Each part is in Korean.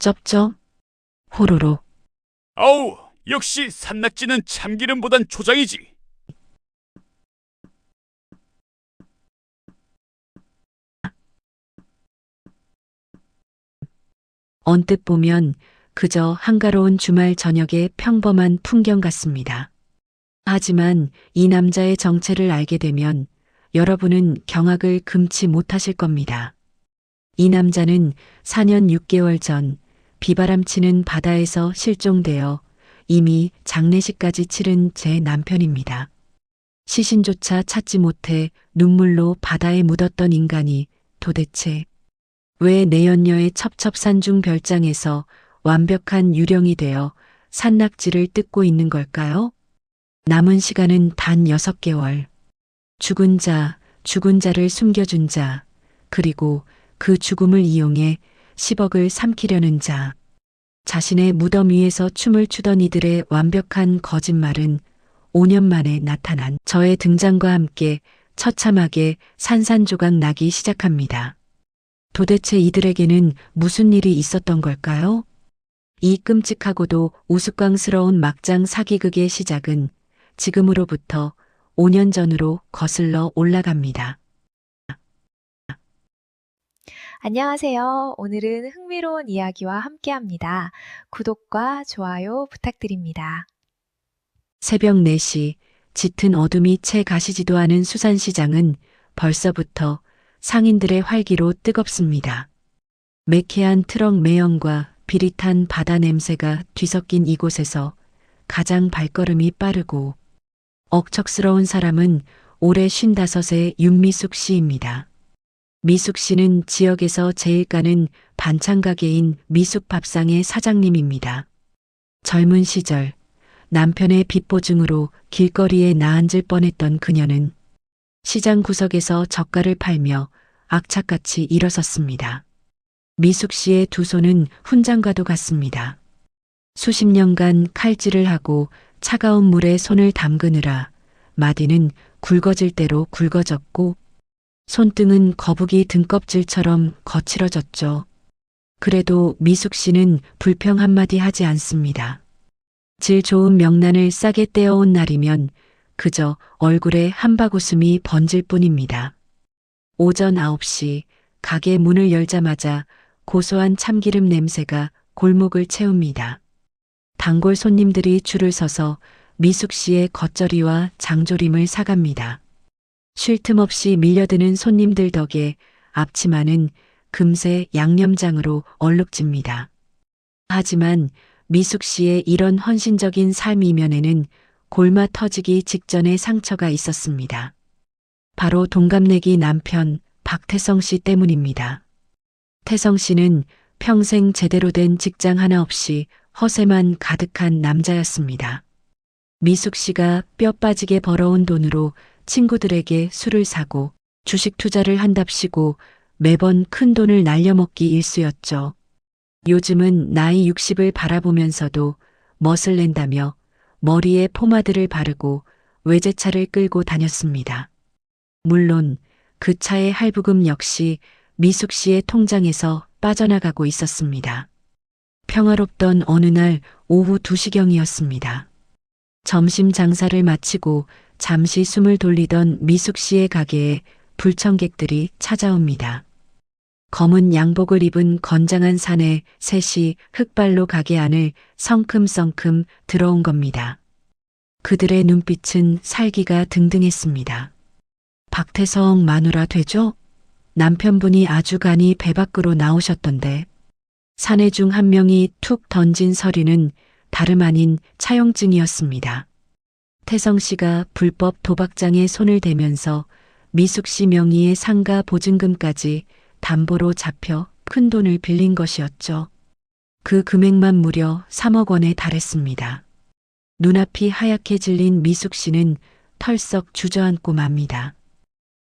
쩝쩝, 호로록. 아우, 역시 산낙지는 참기름보단 초장이지. 언뜻 보면 그저 한가로운 주말 저녁의 평범한 풍경 같습니다. 하지만 이 남자의 정체를 알게 되면 여러분은 경악을 금치 못하실 겁니다. 이 남자는 4년 6개월 전 비바람치는 바다에서 실종되어 이미 장례식까지 치른 제 남편입니다. 시신조차 찾지 못해 눈물로 바다에 묻었던 인간이 도대체 왜 내연녀의 첩첩산중 별장에서 완벽한 유령이 되어 산낙지를 뜯고 있는 걸까요? 남은 시간은 단 6개월. 죽은 자를 숨겨준 자, 그리고 그 죽음을 이용해 10억을 삼키려는 자. 자신의 무덤 위에서 춤을 추던 이들의 완벽한 거짓말은 5년 만에 나타난 저의 등장과 함께 처참하게 산산조각 나기 시작합니다. 도대체 이들에게는 무슨 일이 있었던 걸까요? 이 끔찍하고도 우스꽝스러운 막장 사기극의 시작은 지금으로부터 5년 전으로 거슬러 올라갑니다. 안녕하세요. 오늘은 흥미로운 이야기와 함께합니다. 구독과 좋아요 부탁드립니다. 새벽 4시 짙은 어둠이 채 가시지도 않은 수산시장은 벌써부터 상인들의 활기로 뜨겁습니다. 매캐한 트럭 매연과 비릿한 바다 냄새가 뒤섞인 이곳에서 가장 발걸음이 빠르고 억척스러운 사람은 올해 55의 윤미숙 씨입니다. 미숙 씨는 지역에서 제일 가는 반찬가게인 미숙밥상의 사장님입니다. 젊은 시절 남편의 빚보증으로 길거리에 나앉을 뻔했던 그녀는 시장 구석에서 젓갈을 팔며 악착같이 일어섰습니다. 미숙 씨의 두 손은 훈장과도 같습니다. 수십 년간 칼질을 하고 차가운 물에 손을 담그느라 마디는 굵어질 대로 굵어졌고 손등은 거북이 등껍질처럼 거칠어졌죠. 그래도 미숙 씨는 불평 한마디 하지 않습니다. 질 좋은 명란을 싸게 떼어온 날이면 그저 얼굴에 한바구음이 번질 뿐입니다. 오전 9시 가게 문을 열자마자 고소한 참기름 냄새가 골목을 채웁니다. 단골 손님들이 줄을 서서 미숙 씨의 겉절이와 장조림을 사갑니다. 쉴 틈 없이 밀려드는 손님들 덕에 앞치마는 금세 양념장으로 얼룩집니다. 하지만 미숙 씨의 이런 헌신적인 삶 이면에는 골마 터지기 직전의 상처가 있었습니다. 바로 동갑내기 남편 박태성 씨 때문입니다. 태성 씨는 평생 제대로 된 직장 하나 없이 허세만 가득한 남자였습니다. 미숙 씨가 뼈 빠지게 벌어온 돈으로 친구들에게 술을 사고 주식 투자를 한답시고 매번 큰 돈을 날려먹기 일쑤였죠. 요즘은 나이 60을 바라보면서도 멋을 낸다며 머리에 포마드를 바르고 외제차를 끌고 다녔습니다. 물론 그 차의 할부금 역시 미숙 씨의 통장에서 빠져나가고 있었습니다. 평화롭던 어느 날 오후 2시경이었습니다. 점심 장사를 마치고 잠시 숨을 돌리던 미숙 씨의 가게에 불청객들이 찾아옵니다. 검은 양복을 입은 건장한 사내 셋이 흑발로 가게 안을 성큼성큼 들어온 겁니다. 그들의 눈빛은 살기가 등등했습니다. 박태성 마누라 되죠? 남편분이 아주 간이 배 밖으로 나오셨던데. 사내 중 한 명이 툭 던진 서리는 다름 아닌 차용증이었습니다. 태성 씨가 불법 도박장에 손을 대면서 미숙 씨 명의의 상가 보증금까지 담보로 잡혀 큰돈을 빌린 것이었죠. 그 금액만 무려 3억 원에 달했습니다. 눈앞이 하얗게 질린 미숙 씨는 털썩 주저앉고 맙니다.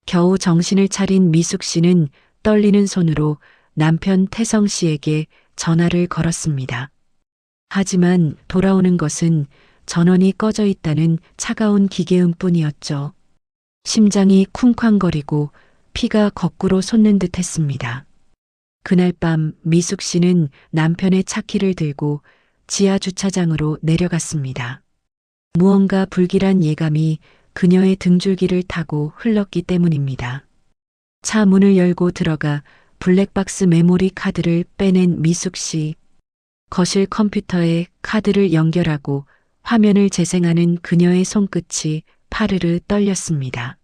겨우 정신을 차린 미숙 씨는 떨리는 손으로 남편 태성 씨에게 전화를 걸었습니다. 하지만 돌아오는 것은 전원이 꺼져 있다는 차가운 기계음 뿐이었죠. 심장이 쿵쾅거리고 피가 거꾸로 솟는 듯 했습니다. 그날 밤 미숙 씨는 남편의 차키를 들고 지하 주차장으로 내려갔습니다. 무언가 불길한 예감이 그녀의 등줄기를 타고 흘렀기 때문입니다. 차 문을 열고 들어가 블랙박스 메모리 카드를 빼낸 미숙 씨. 거실 컴퓨터에 카드를 연결하고 화면을 재생하는 그녀의 손끝이 파르르 떨렸습니다.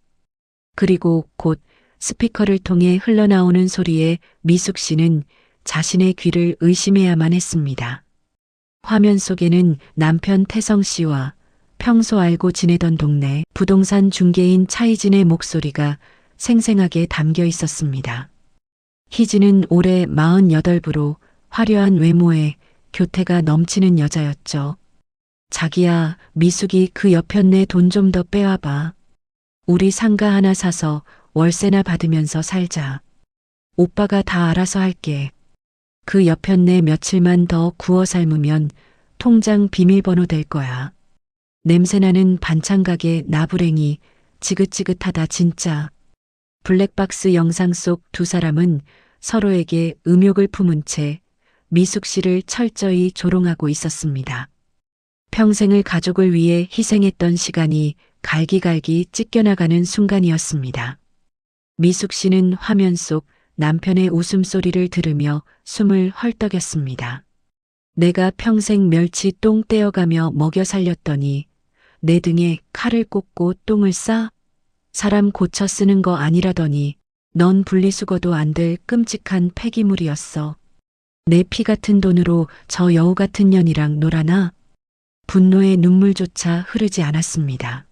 그리고 곧 스피커를 통해 흘러나오는 소리에 미숙 씨는 자신의 귀를 의심해야만 했습니다. 화면 속에는 남편 태성 씨와 평소 알고 지내던 동네 부동산 중개인 차희진의 목소리가 생생하게 담겨 있었습니다. 희진은 올해 48부로 화려한 외모에 교태가 넘치는 여자였죠. 자기야, 미숙이 그 옆편네 돈 좀 더 빼와봐. 우리 상가 하나 사서 월세나 받으면서 살자. 오빠가 다 알아서 할게. 그 옆편네 며칠만 더 구워 삶으면 통장 비밀번호 될 거야. 냄새나는 반찬 가게 나부랭이 지긋지긋하다 진짜. 블랙박스 영상 속 두 사람은 서로에게 음욕을 품은 채 미숙 씨를 철저히 조롱하고 있었습니다. 평생을 가족을 위해 희생했던 시간이 갈기갈기 찢겨나가는 순간이었습니다. 미숙 씨는 화면 속 남편의 웃음소리를 들으며 숨을 헐떡였습니다. 내가 평생 멸치 똥 떼어가며 먹여 살렸더니 내 등에 칼을 꽂고 똥을 싸? 사람 고쳐 쓰는 거 아니라더니 넌 분리수거도 안 될 끔찍한 폐기물이었어. 내 피 같은 돈으로 저 여우 같은 년이랑 놀아나? 분노의 눈물조차 흐르지 않았습니다.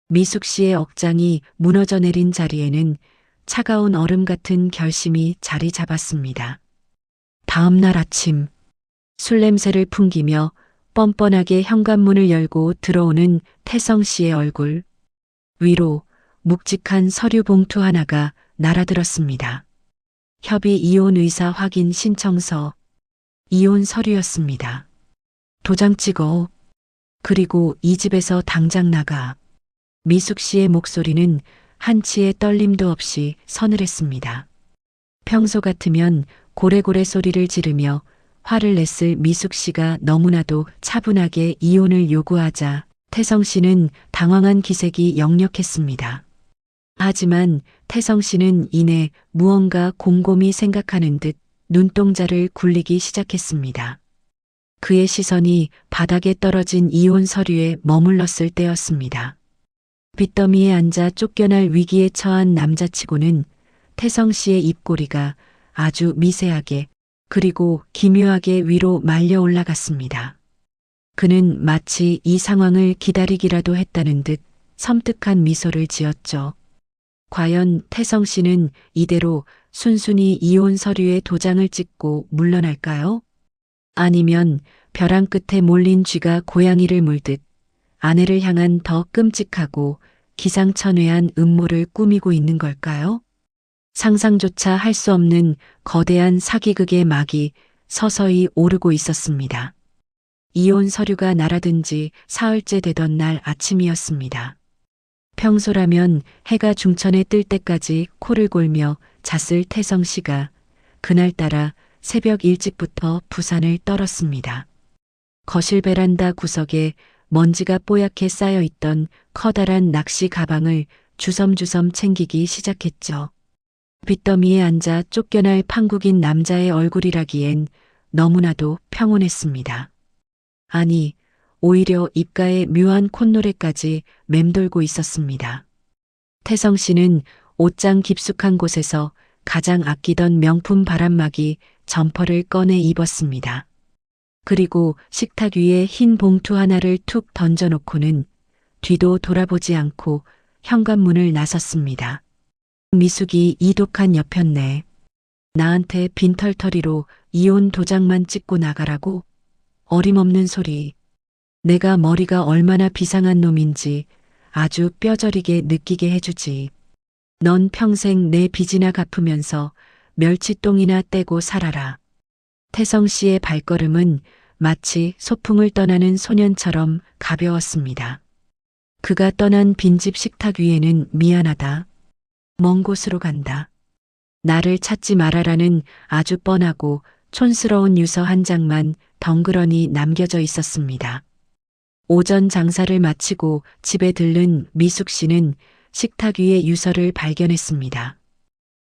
미숙 씨의 억장이 무너져 내린 자리에는 차가운 얼음 같은 결심이 자리 잡았습니다. 다음 날 아침 술 냄새를 풍기며 뻔뻔하게 현관문을 열고 들어오는 태성 씨의 얼굴 위로 묵직한 서류 봉투 하나가 날아들었습니다. 협의 이혼 의사 확인 신청서, 이혼 서류였습니다. 도장 찍어. 그리고 이 집에서 당장 나가. 미숙 씨의 목소리는 한치의 떨림도 없이 서늘했습니다. 평소 같으면 고래고래 소리를 지르며 화를 냈을 미숙 씨가 너무나도 차분하게 이혼을 요구하자 태성 씨는 당황한 기색이 역력했습니다. 하지만 태성 씨는 이내 무언가 곰곰이 생각하는 듯 눈동자를 굴리기 시작했습니다. 그의 시선이 바닥에 떨어진 이혼 서류에 머물렀을 때였습니다. 빚더미에 앉아 쫓겨날 위기에 처한 남자치고는 태성 씨의 입꼬리가 아주 미세하게 그리고 기묘하게 위로 말려 올라갔습니다. 그는 마치 이 상황을 기다리기라도 했다는 듯 섬뜩한 미소를 지었죠. 과연 태성 씨는 이대로 순순히 이혼 서류에 도장을 찍고 물러날까요? 아니면 벼랑 끝에 몰린 쥐가 고양이를 물듯 아내를 향한 더 끔찍하고 기상천외한 음모를 꾸미고 있는 걸까요? 상상조차 할 수 없는 거대한 사기극의 막이 서서히 오르고 있었습니다. 이혼 서류가 날아든 지 사흘째 되던 날 아침이었습니다. 평소라면 해가 중천에 뜰 때까지 코를 골며 잤을 태성 씨가 그날따라 새벽 일찍부터 부산을 떨었습니다. 거실 베란다 구석에 먼지가 뽀얗게 쌓여 있던 커다란 낚시 가방을 주섬주섬 챙기기 시작했죠. 빚더미에 앉아 쫓겨날 판국인 남자의 얼굴이라기엔 너무나도 평온했습니다. 아니, 오히려 입가에 묘한 콧노래까지 맴돌고 있었습니다. 태성 씨는 옷장 깊숙한 곳에서 가장 아끼던 명품 바람막이 점퍼를 꺼내 입었습니다. 그리고 식탁 위에 흰 봉투 하나를 툭 던져놓고는 뒤도 돌아보지 않고 현관문을 나섰습니다. 미숙이 이독한 옆였네. 나한테 빈털터리로 이혼 도장만 찍고 나가라고? 어림없는 소리. 내가 머리가 얼마나 비상한 놈인지 아주 뼈저리게 느끼게 해주지. 넌 평생 내 빚이나 갚으면서 멸치똥이나 떼고 살아라. 태성 씨의 발걸음은 마치 소풍을 떠나는 소년처럼 가벼웠습니다. 그가 떠난 빈집 식탁 위에는 미안하다. 먼 곳으로 간다. 나를 찾지 말아라는 아주 뻔하고 촌스러운 유서 한 장만 덩그러니 남겨져 있었습니다. 오전 장사를 마치고 집에 들른 미숙 씨는 식탁 위에 유서를 발견했습니다.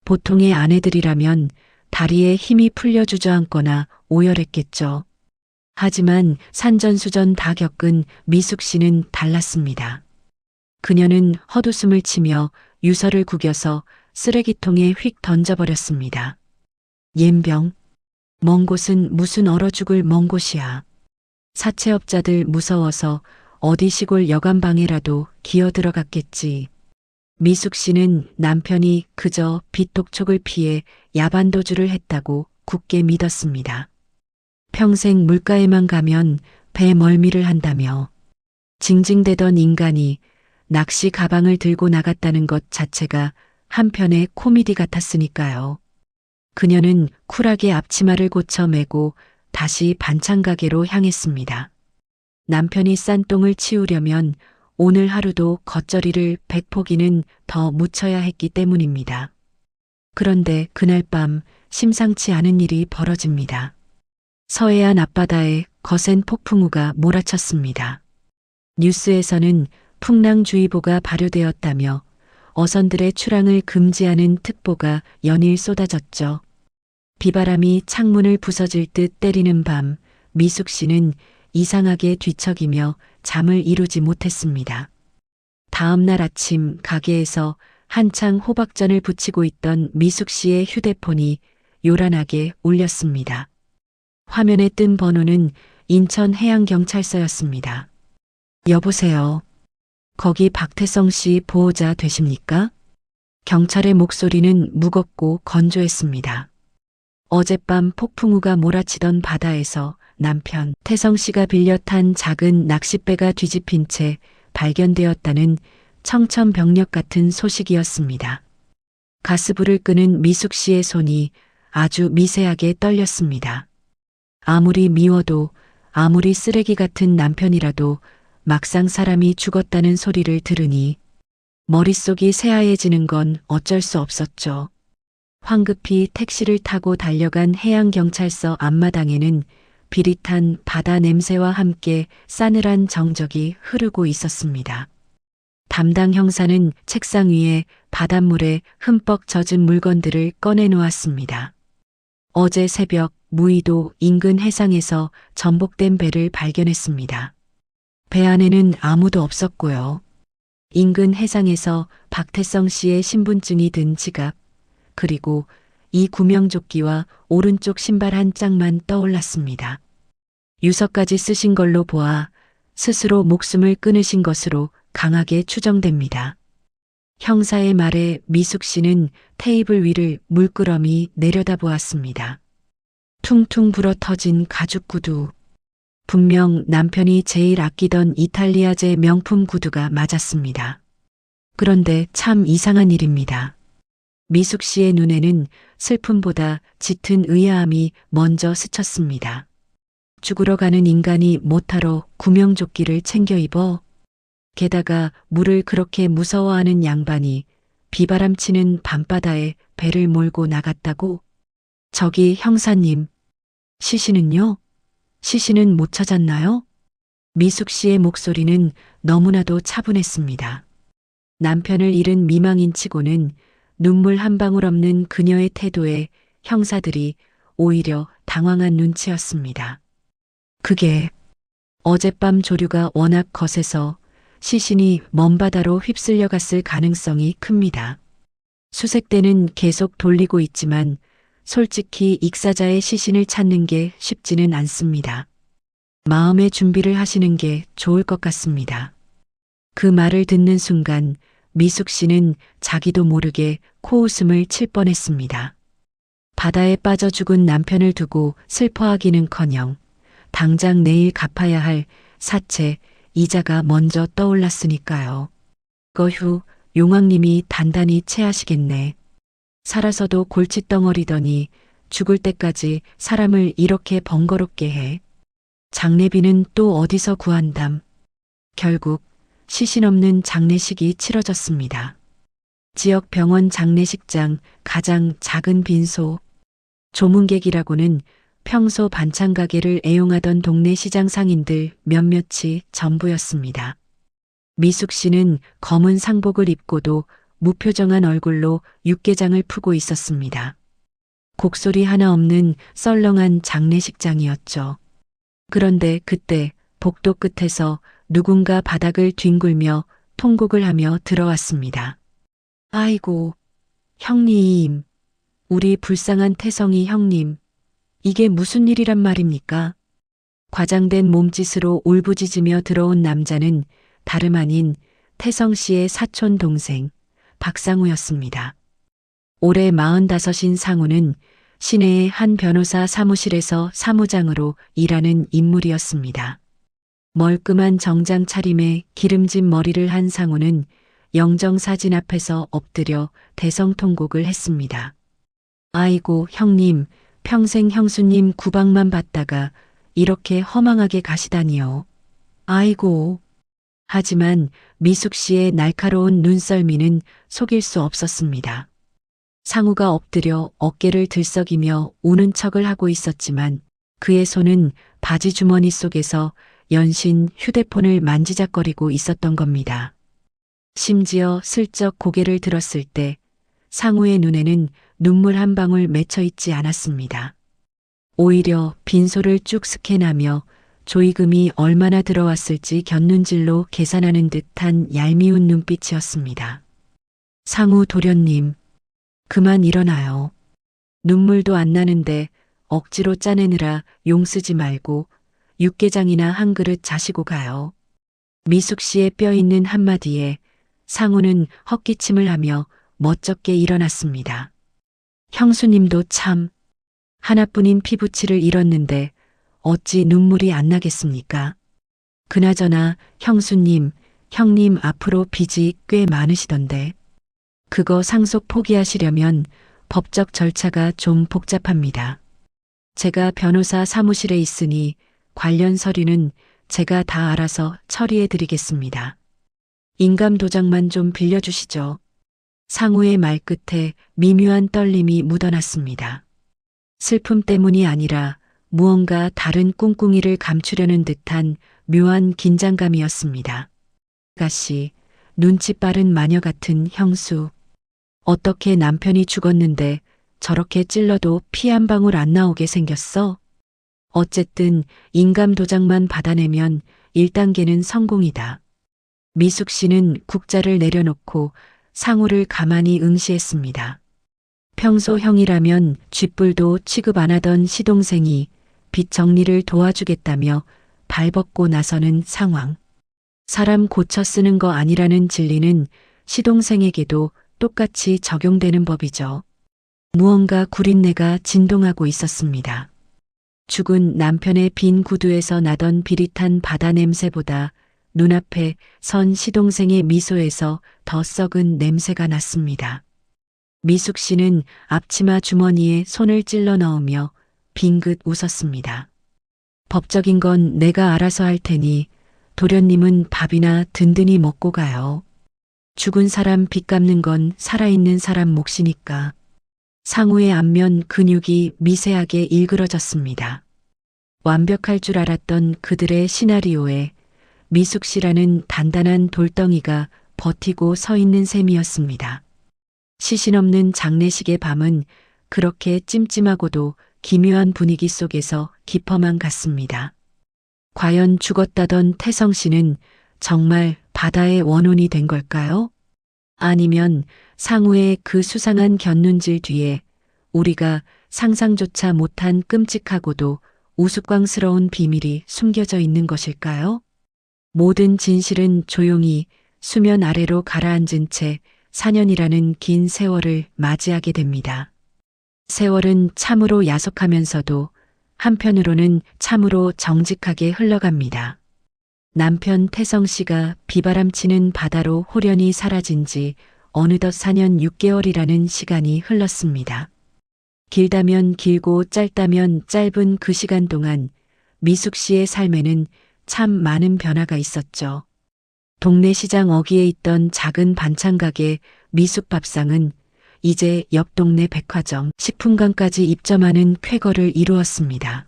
보통의 아내들이라면 다리에 힘이 풀려 주저앉거나 오열했겠죠. 하지만 산전수전 다 겪은 미숙 씨는 달랐습니다. 그녀는 헛웃음을 치며 유서를 구겨서 쓰레기통에 휙 던져버렸습니다. 옌병, 먼 곳은 무슨 얼어 죽을 먼 곳이야. 사채업자들 무서워서 어디 시골 여관방에라도 기어 들어갔겠지. 미숙 씨는 남편이 그저 빚독촉을 피해 야반도주를 했다고 굳게 믿었습니다. 평생 물가에만 가면 배 멀미를 한다며 징징대던 인간이 낚시 가방을 들고 나갔다는 것 자체가 한편의 코미디 같았으니까요. 그녀는 쿨하게 앞치마를 고쳐 매고 다시 반찬 가게로 향했습니다. 남편이 싼 똥을 치우려면 오늘 하루도 겉절이를 100포기는 더 묻혀야 했기 때문입니다. 그런데 그날 밤 심상치 않은 일이 벌어집니다. 서해안 앞바다에 거센 폭풍우가 몰아쳤습니다. 뉴스에서는 풍랑주의보가 발효되었다며 어선들의 출항을 금지하는 특보가 연일 쏟아졌죠. 비바람이 창문을 부서질 듯 때리는 밤, 미숙 씨는 이상하게 뒤척이며 잠을 이루지 못했습니다. 다음 날 아침 가게에서 한창 호박전을 부치고 있던 미숙 씨의 휴대폰이 요란하게 울렸습니다. 화면에 뜬 번호는 인천해양경찰서였습니다. 여보세요. 거기 박태성 씨 보호자 되십니까? 경찰의 목소리는 무겁고 건조했습니다. 어젯밤 폭풍우가 몰아치던 바다에서 남편 태성 씨가 빌려 탄 작은 낚싯배가 뒤집힌 채 발견되었다는 청천벽력 같은 소식이었습니다. 가스불을 끄는 미숙 씨의 손이 아주 미세하게 떨렸습니다. 아무리 미워도 아무리 쓰레기 같은 남편이라도 막상 사람이 죽었다는 소리를 들으니 머릿속이 새하얘지는 건 어쩔 수 없었죠. 황급히 택시를 타고 달려간 해양경찰서 앞마당에는 비릿한 바다 냄새와 함께 싸늘한 정적이 흐르고 있었습니다. 담당 형사는 책상 위에 바닷물에 흠뻑 젖은 물건들을 꺼내놓았습니다. 어제 새벽 무의도 인근 해상에서 전복된 배를 발견했습니다. 배 안에는 아무도 없었고요. 인근 해상에서 박태성 씨의 신분증이 든 지갑, 그리고 이 구명조끼와 오른쪽 신발 한 짝만 떠올랐습니다. 유서까지 쓰신 걸로 보아 스스로 목숨을 끊으신 것으로 강하게 추정됩니다. 형사의 말에 미숙 씨는 테이블 위를 물끄러미 내려다보았습니다. 퉁퉁 불어터진 가죽 구두. 분명 남편이 제일 아끼던 이탈리아제 명품 구두가 맞았습니다. 그런데 참 이상한 일입니다. 미숙 씨의 눈에는 슬픔보다 짙은 의아함이 먼저 스쳤습니다. 죽으러 가는 인간이 못하러 구명조끼를 챙겨 입어? 게다가 물을 그렇게 무서워하는 양반이 비바람치는 밤바다에 배를 몰고 나갔다고? 저기 형사님, 시신은요? 시신은 못 찾았나요? 미숙 씨의 목소리는 너무나도 차분했습니다. 남편을 잃은 미망인 치고는 눈물 한 방울 없는 그녀의 태도에 형사들이 오히려 당황한 눈치였습니다. 그게 어젯밤 조류가 워낙 거세서 시신이 먼 바다로 휩쓸려 갔을 가능성이 큽니다. 수색대는 계속 돌리고 있지만 솔직히 익사자의 시신을 찾는 게 쉽지는 않습니다. 마음의 준비를 하시는 게 좋을 것 같습니다. 그 말을 듣는 순간 미숙 씨는 자기도 모르게 코웃음을 칠 뻔했습니다. 바다에 빠져 죽은 남편을 두고 슬퍼하기는커녕 당장 내일 갚아야 할 사채, 이자가 먼저 떠올랐으니까요. 거휴, 용왕님이 단단히 체하시겠네. 살아서도 골칫덩어리더니 죽을 때까지 사람을 이렇게 번거롭게 해. 장례비는 또 어디서 구한담. 결국 시신 없는 장례식이 치러졌습니다. 지역 병원 장례식장, 가장 작은 빈소. 조문객이라고는 평소 반찬 가게를 애용하던 동네 시장 상인들 몇몇이 전부였습니다. 미숙 씨는 검은 상복을 입고도 무표정한 얼굴로 육개장을 푸고 있었습니다. 곡소리 하나 없는 썰렁한 장례식장이었죠. 그런데 그때 복도 끝에서 누군가 바닥을 뒹굴며 통곡을 하며 들어왔습니다. 아이고, 형님, 우리 불쌍한 태성이 형님, 이게 무슨 일이란 말입니까? 과장된 몸짓으로 울부짖으며 들어온 남자는 다름 아닌 태성 씨의 사촌 동생 박상우였습니다. 올해 45인 상우는 시내의 한 변호사 사무실에서 사무장으로 일하는 인물이었습니다. 멀끔한 정장 차림에 기름진 머리를 한 상우는 영정사진 앞에서 엎드려 대성통곡을 했습니다. 아이고 형님, 평생 형수님 구박만 받다가 이렇게 허망하게 가시다니요. 아이고. 하지만 미숙 씨의 날카로운 눈썰미는 속일 수 없었습니다. 상우가 엎드려 어깨를 들썩이며 우는 척을 하고 있었지만 그의 손은 바지 주머니 속에서 연신 휴대폰을 만지작거리고 있었던 겁니다. 심지어 슬쩍 고개를 들었을 때 상우의 눈에는 눈물 한 방울 맺혀 있지 않았습니다. 오히려 빈소를 쭉 스캔하며 조의금이 얼마나 들어왔을지 곁눈질로 계산하는 듯한 얄미운 눈빛이었습니다. 상우 도련님, 그만 일어나요. 눈물도 안 나는데 억지로 짜내느라 용 쓰지 말고 육개장이나 한 그릇 자시고 가요. 미숙 씨의 뼈 있는 한마디에 상우는 헛기침을 하며 멋쩍게 일어났습니다. 형수님도 참, 하나뿐인 피부치를 잃었는데 어찌 눈물이 안 나겠습니까? 그나저나 형수님, 형님 앞으로 빚이 꽤 많으시던데. 그거 상속 포기하시려면 법적 절차가 좀 복잡합니다. 제가 변호사 사무실에 있으니 관련 서류는 제가 다 알아서 처리해 드리겠습니다. 인감 도장만 좀 빌려주시죠. 상우의 말끝에 미묘한 떨림이 묻어났습니다. 슬픔 때문이 아니라 무언가 다른 꿍꿍이를 감추려는 듯한 묘한 긴장감이었습니다. 아가씨, 눈치 빠른 마녀 같은 형수. 어떻게 남편이 죽었는데 저렇게 찔러도 피 한 방울 안 나오게 생겼어? 어쨌든 인감 도장만 받아내면 1단계는 성공이다. 미숙 씨는 국자를 내려놓고 상우를 가만히 응시했습니다. 평소 형이라면 쥐뿔도 취급 안 하던 시동생이 빚 정리를 도와주겠다며 발벗고 나서는 상황. 사람 고쳐 쓰는 거 아니라는 진리는 시동생에게도 똑같이 적용되는 법이죠. 무언가 구린내가 진동하고 있었습니다. 죽은 남편의 빈 구두에서 나던 비릿한 바다 냄새보다 눈앞에 선 시동생의 미소에서 더 썩은 냄새가 났습니다. 미숙 씨는 앞치마 주머니에 손을 찔러 넣으며 빙긋 웃었습니다. 법적인 건 내가 알아서 할 테니 도련님은 밥이나 든든히 먹고 가요. 죽은 사람 빚 갚는 건 살아있는 사람 몫이니까. 상우의 안면 근육이 미세하게 일그러졌습니다. 완벽할 줄 알았던 그들의 시나리오에 미숙 씨라는 단단한 돌덩이가 버티고 서 있는 셈이었습니다. 시신 없는 장례식의 밤은 그렇게 찜찜하고도 기묘한 분위기 속에서 깊어만 갔습니다. 과연 죽었다던 태성 씨는 정말 바다의 원혼이 된 걸까요? 아니면 상우의 그 수상한 곁눈질 뒤에 우리가 상상조차 못한 끔찍하고도 우스꽝스러운 비밀이 숨겨져 있는 것일까요? 모든 진실은 조용히 수면 아래로 가라앉은 채 4년이라는 긴 세월을 맞이하게 됩니다. 세월은 참으로 야속하면서도 한편으로는 참으로 정직하게 흘러갑니다. 남편 태성 씨가 비바람치는 바다로 홀연히 사라진 지 어느덧 4년 6개월이라는 시간이 흘렀습니다. 길다면 길고 짧다면 짧은 그 시간 동안 미숙 씨의 삶에는 참 많은 변화가 있었죠. 동네 시장 어귀에 있던 작은 반찬 가게 미숙 밥상은 이제 옆 동네 백화점, 식품관까지 입점하는 쾌거를 이루었습니다.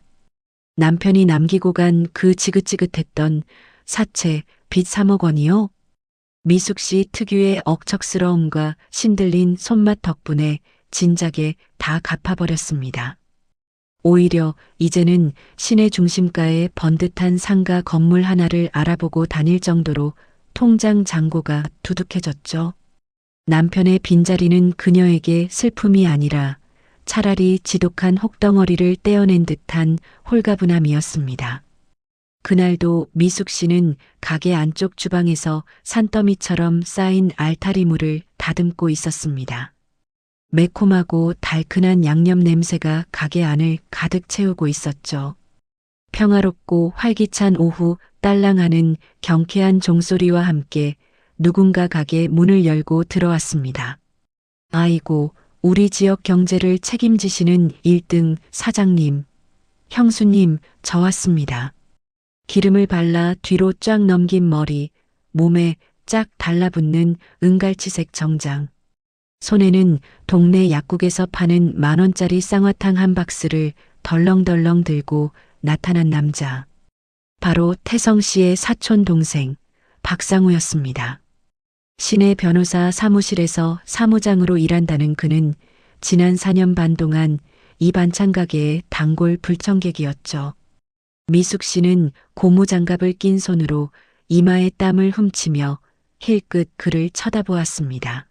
남편이 남기고 간 그 지긋지긋했던 사채 빚 3억 원이요? 미숙 씨 특유의 억척스러움과 신들린 손맛 덕분에 진작에 다 갚아버렸습니다. 오히려 이제는 시내 중심가의 번듯한 상가 건물 하나를 알아보고 다닐 정도로 통장 잔고가 두둑해졌죠. 남편의 빈자리는 그녀에게 슬픔이 아니라 차라리 지독한 혹덩어리를 떼어낸 듯한 홀가분함이었습니다. 그날도 미숙 씨는 가게 안쪽 주방에서 산더미처럼 쌓인 알타리물을 다듬고 있었습니다. 매콤하고 달큰한 양념 냄새가 가게 안을 가득 채우고 있었죠. 평화롭고 활기찬 오후 딸랑하는 경쾌한 종소리와 함께 누군가 가게 문을 열고 들어왔습니다. 아이고, 우리 지역 경제를 책임지시는 1등 사장님, 형수님, 저 왔습니다. 기름을 발라 뒤로 쫙 넘긴 머리, 몸에 쫙 달라붙는 은갈치색 정장. 손에는 동네 약국에서 파는 10,000원짜리 쌍화탕 한 박스를 덜렁덜렁 들고 나타난 남자. 바로 태성 씨의 사촌 동생 박상우였습니다. 시내 변호사 사무실에서 사무장으로 일한다는 그는 지난 4년 반 동안 이 반찬 가게의 단골 불청객이었죠. 미숙 씨는 고무장갑을 낀 손으로 이마에 땀을 훔치며 힐끗 그를 쳐다보았습니다.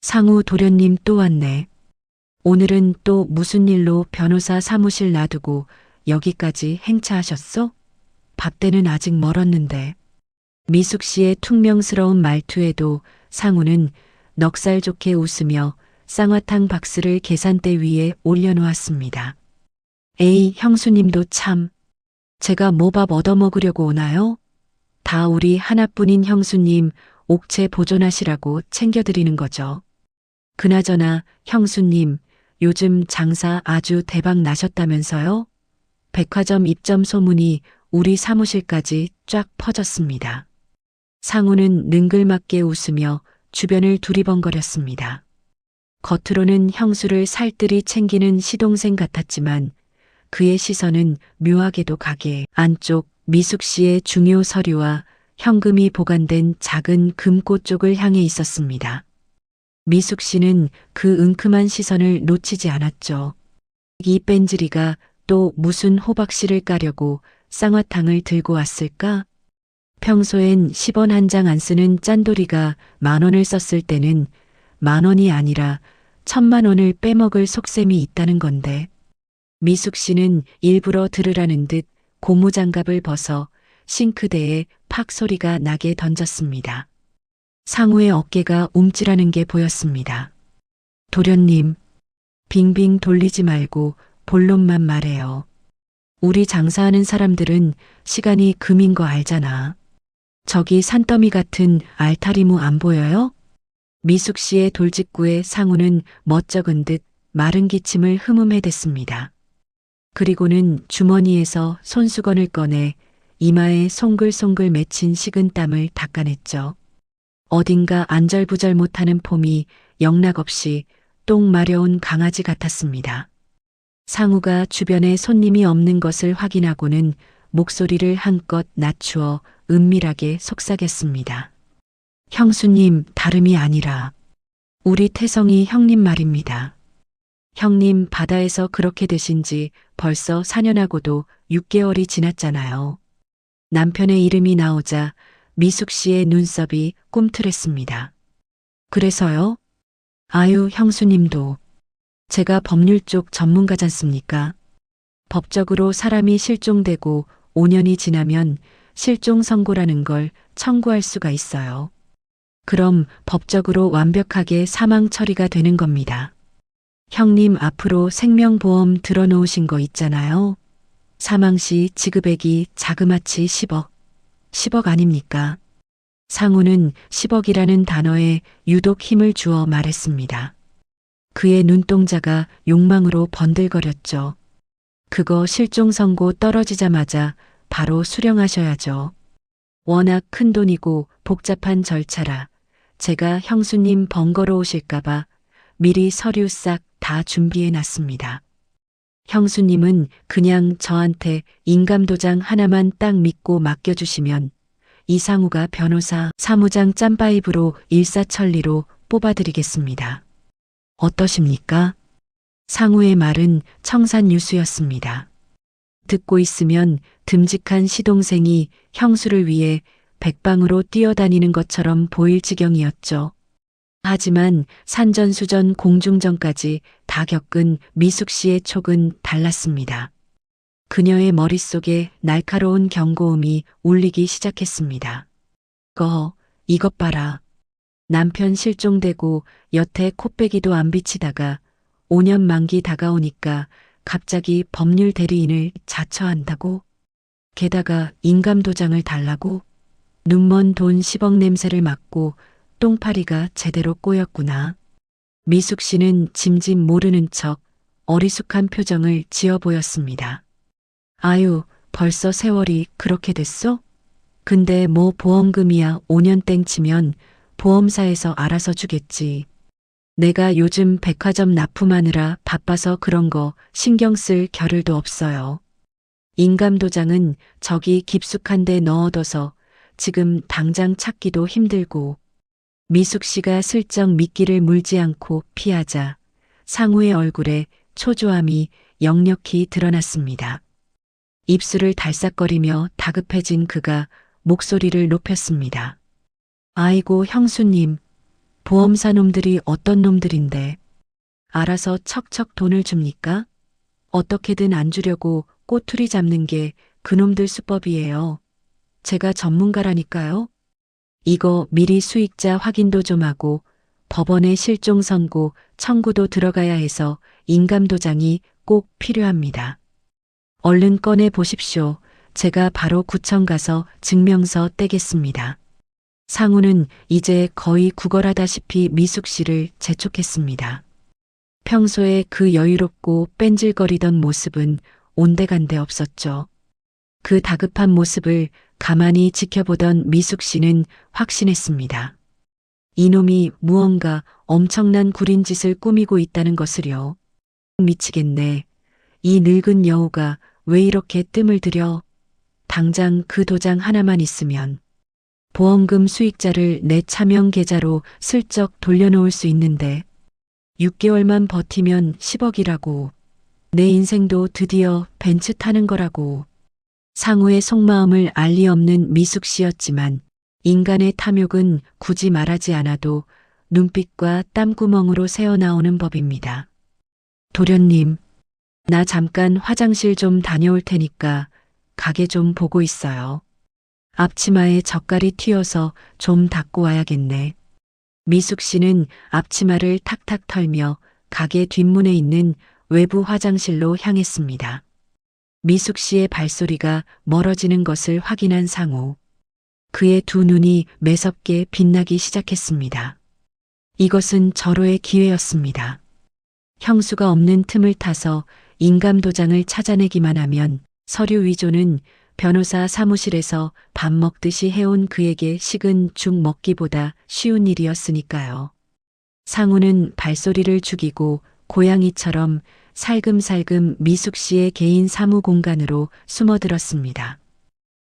상우 도련님 또 왔네. 오늘은 또 무슨 일로 변호사 사무실 놔두고 여기까지 행차하셨어? 밥때는 아직 멀었는데. 미숙 씨의 퉁명스러운 말투에도 상우는 넉살 좋게 웃으며 쌍화탕 박스를 계산대 위에 올려놓았습니다. 에이, 형수님도 참. 제가 뭐 밥 얻어먹으려고 오나요? 다 우리 하나뿐인 형수님 옥체 보존하시라고 챙겨드리는 거죠. 그나저나 형수님, 요즘 장사 아주 대박 나셨다면서요? 백화점 입점 소문이 우리 사무실까지 쫙 퍼졌습니다. 상우는 능글맞게 웃으며 주변을 두리번거렸습니다. 겉으로는 형수를 살뜰히 챙기는 시동생 같았지만 그의 시선은 묘하게도 가게 안쪽 미숙 씨의 중요 서류와 현금이 보관된 작은 금고 쪽을 향해 있었습니다. 미숙 씨는 그 은큼한 시선을 놓치지 않았죠. 이 뺀질이가 또 무슨 호박씨를 까려고 쌍화탕을 들고 왔을까? 평소엔 10원 한 장 안 쓰는 짠돌이가 10,000원을 썼을 때는 10,000원이 아니라 10,000,000원을 빼먹을 속셈이 있다는 건데. 미숙 씨는 일부러 들으라는 듯 고무장갑을 벗어 싱크대에 팍 소리가 나게 던졌습니다. 상우의 어깨가 움찔하는 게 보였습니다. 도련님, 빙빙 돌리지 말고 본론만 말해요. 우리 장사하는 사람들은 시간이 금인 거 알잖아. 저기 산더미 같은 알타리무 안 보여요? 미숙 씨의 돌직구에 상우는 멋쩍은 듯 마른 기침을 흠음해댔습니다. 그리고는 주머니에서 손수건을 꺼내 이마에 송글송글 맺힌 식은땀을 닦아냈죠. 어딘가 안절부절 못하는 폼이 영락없이 똥 마려운 강아지 같았습니다. 상우가 주변에 손님이 없는 것을 확인하고는 목소리를 한껏 낮추어 은밀하게 속삭였습니다. 형수님, 다름이 아니라 우리 태성이 형님 말입니다. 형님 바다에서 그렇게 되신 지 벌써 4년하고도 6개월이 지났잖아요. 남편의 이름이 나오자 미숙 씨의 눈썹이 꿈틀했습니다. 그래서요? 아유, 형수님도. 제가 법률 쪽 전문가잖습니까? 법적으로 사람이 실종되고 5년이 지나면 실종 선고라는 걸 청구할 수가 있어요. 그럼 법적으로 완벽하게 사망 처리가 되는 겁니다. 형님 앞으로 생명보험 들어놓으신 거 있잖아요. 사망 시 지급액이 자그마치 10억. 10억 아닙니까? 상우는 10억이라는 단어에 유독 힘을 주어 말했습니다. 그의 눈동자가 욕망으로 번들거렸죠. 그거 실종 선고 떨어지자마자 바로 수령하셔야죠. 워낙 큰 돈이고 복잡한 절차라 제가 형수님 번거로우실까봐 미리 서류 싹 다 준비해 놨습니다. 형수님은 그냥 저한테 인감도장 하나만 딱 믿고 맡겨주시면 이상우가 변호사 사무장 짬바입으로 일사천리로 뽑아드리겠습니다. 어떠십니까? 상우의 말은 청산유수였습니다. 듣고 있으면 듬직한 시동생이 형수를 위해 백방으로 뛰어다니는 것처럼 보일 지경이었죠. 하지만 산전수전 공중전까지 다 겪은 미숙 씨의 촉은 달랐습니다. 그녀의 머릿속에 날카로운 경고음이 울리기 시작했습니다. 이것 봐라. 남편 실종되고 여태 코빼기도 안 비치다가 5년 만기 다가오니까 갑자기 법률 대리인을 자처한다고? 게다가 인감도장을 달라고? 눈먼 돈 10억 냄새를 맡고 똥파리가 제대로 꼬였구나. 미숙 씨는 짐짓 모르는 척 어리숙한 표정을 지어 보였습니다. 아유, 벌써 세월이 그렇게 됐어? 근데 뭐 보험금이야 5년 땡치면 보험사에서 알아서 주겠지. 내가 요즘 백화점 납품하느라 바빠서 그런 거 신경 쓸 겨를도 없어요. 인감도장은 저기 깊숙한 데 넣어둬서 지금 당장 찾기도 힘들고. 미숙 씨가 슬쩍 미끼를 물지 않고 피하자 상우의 얼굴에 초조함이 역력히 드러났습니다. 입술을 달싹거리며 다급해진 그가 목소리를 높였습니다. 아이고 형수님, 보험사 놈들이 어떤 놈들인데 알아서 척척 돈을 줍니까? 어떻게든 안 주려고 꼬투리 잡는 게 그놈들 수법이에요. 제가 전문가라니까요. 이거 미리 수익자 확인도 좀 하고 법원에 실종 선고 청구도 들어가야 해서 인감도장이 꼭 필요합니다. 얼른 꺼내 보십시오. 제가 바로 구청 가서 증명서 떼겠습니다. 상우는 이제 거의 구걸하다시피 미숙 씨를 재촉했습니다. 평소에 그 여유롭고 뺀질거리던 모습은 온데간데 없었죠. 그 다급한 모습을 가만히 지켜보던 미숙 씨는 확신했습니다. 이놈이 무언가 엄청난 구린 짓을 꾸미고 있다는 것을요. 미치겠네. 이 늙은 여우가 왜 이렇게 뜸을 들여? 당장 그 도장 하나만 있으면 보험금 수익자를 내 차명 계좌로 슬쩍 돌려놓을 수 있는데 6개월만 버티면 10억이라고. 내 인생도 드디어 벤츠 타는 거라고. 상우의 속마음을 알리 없는 미숙 씨였지만 인간의 탐욕은 굳이 말하지 않아도 눈빛과 땀구멍으로 새어나오는 법입니다. 도련님, 나 잠깐 화장실 좀 다녀올 테니까 가게 좀 보고 있어요. 앞치마에 젓갈이 튀어서 좀 닦고 와야겠네. 미숙 씨는 앞치마를 탁탁 털며 가게 뒷문에 있는 외부 화장실로 향했습니다. 미숙 씨의 발소리가 멀어지는 것을 확인한 상우. 그의 두 눈이 매섭게 빛나기 시작했습니다. 이것은 절호의 기회였습니다. 형수가 없는 틈을 타서 인감도장을 찾아내기만 하면 서류 위조는 변호사 사무실에서 밥 먹듯이 해온 그에게 식은 죽 먹기보다 쉬운 일이었으니까요. 상우는 발소리를 죽이고 고양이처럼 살금살금 미숙 씨의 개인 사무 공간으로 숨어들었습니다.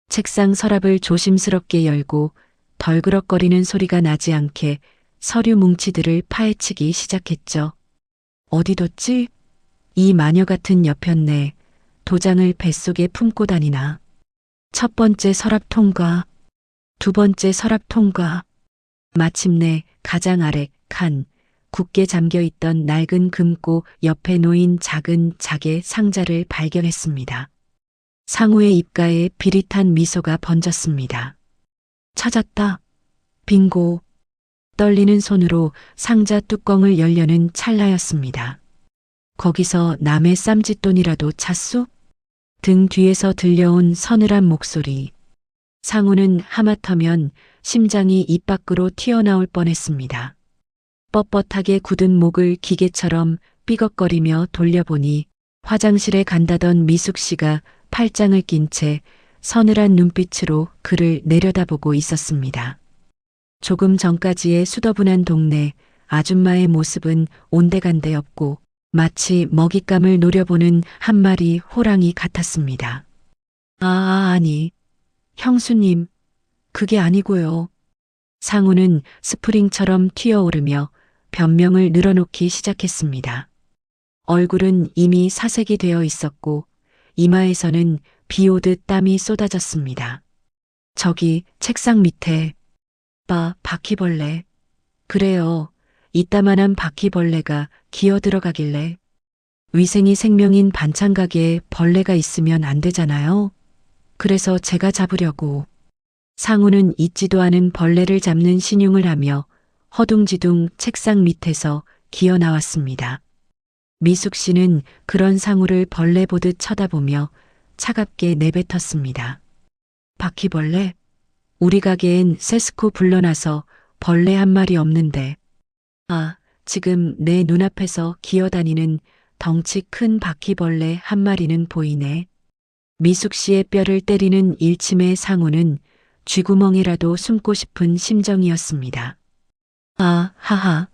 책상 서랍을 조심스럽게 열고 덜그럭거리는 소리가 나지 않게 서류 뭉치들을 파헤치기 시작했죠. 어디 뒀지? 이 마녀 같은 여편네 도장을 뱃속에 품고 다니나. 첫 번째 서랍 통과, 두 번째 서랍 통과. 마침내 가장 아래 칸, 굳게 잠겨있던 낡은 금고 옆에 놓인 작은 자개 상자를 발견했습니다. 상우의 입가에 비릿한 미소가 번졌습니다. 찾았다. 빙고. 떨리는 손으로 상자 뚜껑을 열려는 찰나였습니다. 거기서 남의 쌈짓돈이라도 찾수? 등 뒤에서 들려온 서늘한 목소리. 상우는 하마터면 심장이 입 밖으로 튀어나올 뻔했습니다. 뻣뻣하게 굳은 목을 기계처럼 삐걱거리며 돌려보니 화장실에 간다던 미숙 씨가 팔짱을 낀 채 서늘한 눈빛으로 그를 내려다보고 있었습니다. 조금 전까지의 수더분한 동네 아줌마의 모습은 온데간데없고 마치 먹잇감을 노려보는 한 마리 호랑이 같았습니다. 아니, 형수님, 그게 아니고요. 상우는 스프링처럼 튀어오르며 변명을 늘어놓기 시작했습니다. 얼굴은 이미 사색이 되어 있었고 이마에서는 비 오듯 땀이 쏟아졌습니다. 저기 책상 밑에 바퀴벌레. 그래요. 이따만한 바퀴벌레가 기어 들어가길래. 위생이 생명인 반찬 가게에 벌레가 있으면 안 되잖아요. 그래서 제가 잡으려고. 상우는 잊지도 않은 벌레를 잡는 신용을 하며 허둥지둥 책상 밑에서 기어 나왔습니다. 미숙 씨는 그런 상우를 벌레 보듯 쳐다보며 차갑게 내뱉었습니다. 바퀴벌레? 우리 가게엔 세스코 불러놔서 벌레 한 마리 없는데. 지금 내 눈앞에서 기어다니는 덩치 큰 바퀴벌레 한 마리는 보이네. 미숙 씨의 뼈를 때리는 일침의 상우는 쥐구멍이라도 숨고 싶은 심정이었습니다. 하하.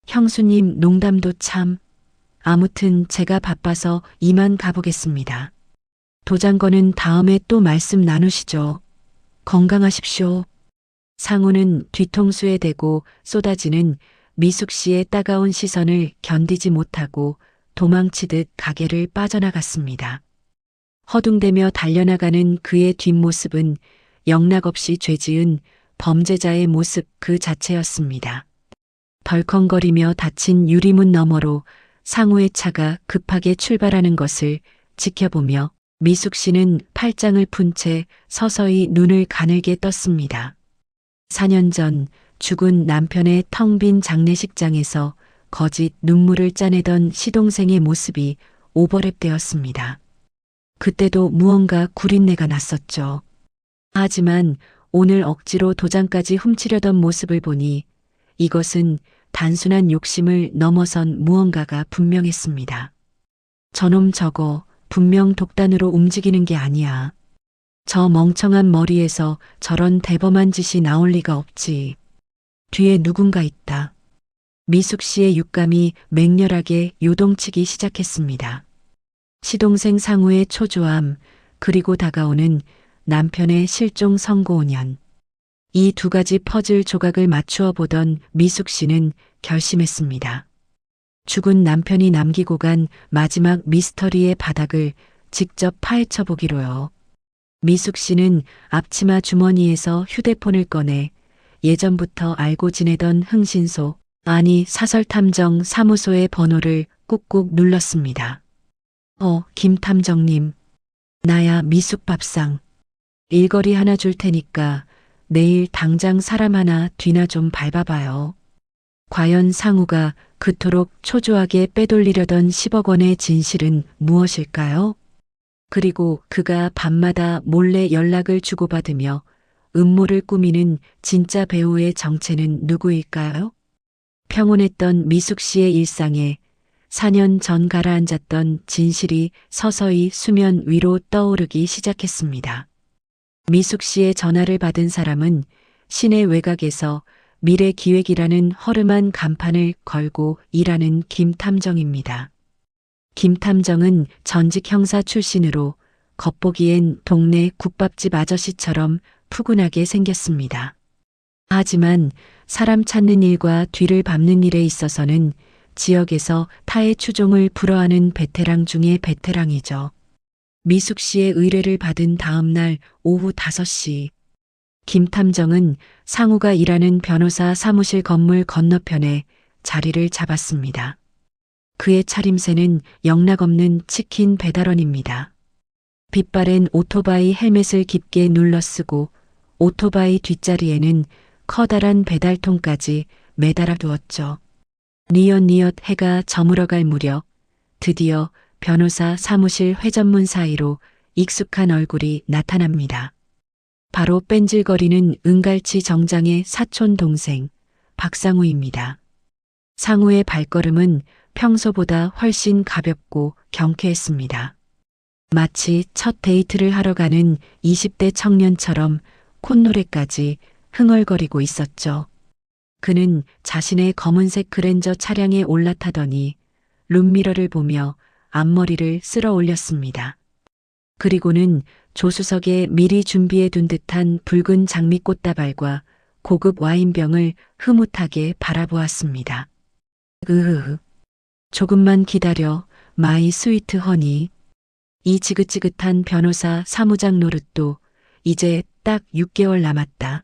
형수님 농담도 참. 아무튼 제가 바빠서 이만 가보겠습니다. 도장거는 다음에 또 말씀 나누시죠. 건강하십시오. 상우는 뒤통수에 대고 쏟아지는 미숙 씨의 따가운 시선을 견디지 못하고 도망치듯 가게를 빠져나갔습니다. 허둥대며 달려나가는 그의 뒷모습은 영락없이 죄지은 범죄자의 모습 그 자체였습니다. 덜컹거리며 닫힌 유리문 너머로 상우의 차가 급하게 출발하는 것을 지켜보며 미숙 씨는 팔짱을 푼 채 서서히 눈을 가늘게 떴습니다. 4년 전 죽은 남편의 텅 빈 장례식장에서 거짓 눈물을 짜내던 시동생의 모습이 오버랩되었습니다. 그때도 무언가 구린내가 났었죠. 하지만 오늘 억지로 도장까지 훔치려던 모습을 보니 이것은 단순한 욕심을 넘어선 무언가가 분명했습니다. 저놈 저거 분명 독단으로 움직이는 게 아니야. 저 멍청한 머리에서 저런 대범한 짓이 나올 리가 없지. 뒤에 누군가 있다. 미숙 씨의 육감이 맹렬하게 요동치기 시작했습니다. 시동생 상우의 초조함, 그리고 다가오는 남편의 실종 선고오년. 이 두 가지 퍼즐 조각을 맞추어 보던 미숙 씨는 결심했습니다. 죽은 남편이 남기고 간 마지막 미스터리의 바닥을 직접 파헤쳐 보기로요. 미숙 씨는 앞치마 주머니에서 휴대폰을 꺼내 예전부터 알고 지내던 흥신소, 사설탐정 사무소의 번호를 꾹꾹 눌렀습니다. 김 탐정님. 나야 미숙 밥상. 일거리 하나 줄 테니까 내일 당장 사람 하나 뒤나 좀 밟아봐요. 과연 상우가 그토록 초조하게 빼돌리려던 10억 원의 진실은 무엇일까요? 그리고 그가 밤마다 몰래 연락을 주고받으며 음모를 꾸미는 진짜 배우의 정체는 누구일까요? 평온했던 미숙 씨의 일상에 4년 전 가라앉았던 진실이 서서히 수면 위로 떠오르기 시작했습니다. 미숙 씨의 전화를 받은 사람은 시내 외곽에서 미래기획이라는 허름한 간판을 걸고 일하는 김 탐정입니다. 김 탐정은 전직 형사 출신으로 겉보기엔 동네 국밥집 아저씨처럼 푸근하게 생겼습니다. 하지만 사람 찾는 일과 뒤를 밟는 일에 있어서는 지역에서 타의 추종을 불허하는 베테랑 중의 베테랑이죠. 미숙 씨의 의뢰를 받은 다음 날 오후 5시, 김 탐정은 상우가 일하는 변호사 사무실 건물 건너편에 자리를 잡았습니다. 그의 차림새는 영락없는 치킨 배달원입니다. 빛바랜 오토바이 헬멧을 깊게 눌러쓰고 오토바이 뒷자리에는 커다란 배달통까지 매달아 두었죠. 뉘엿뉘엿 해가 저물어갈 무렵 드디어 변호사 사무실 회전문 사이로 익숙한 얼굴이 나타납니다. 바로 뺀질거리는 은갈치 정장의 사촌 동생 박상우입니다. 상우의 발걸음은 평소보다 훨씬 가볍고 경쾌했습니다. 마치 첫 데이트를 하러 가는 20대 청년처럼 콧노래까지 흥얼거리고 있었죠. 그는 자신의 검은색 그랜저 차량에 올라타더니 룸미러를 보며 앞머리를 쓸어 올렸습니다. 그리고는 조수석에 미리 준비해 둔 듯한 붉은 장미꽃다발과 고급 와인병을 흐뭇하게 바라보았습니다. 으흐. 조금만 기다려, 마이 스위트 허니. 이 지긋지긋한 변호사 사무장 노릇도 이제 딱 6개월 남았다.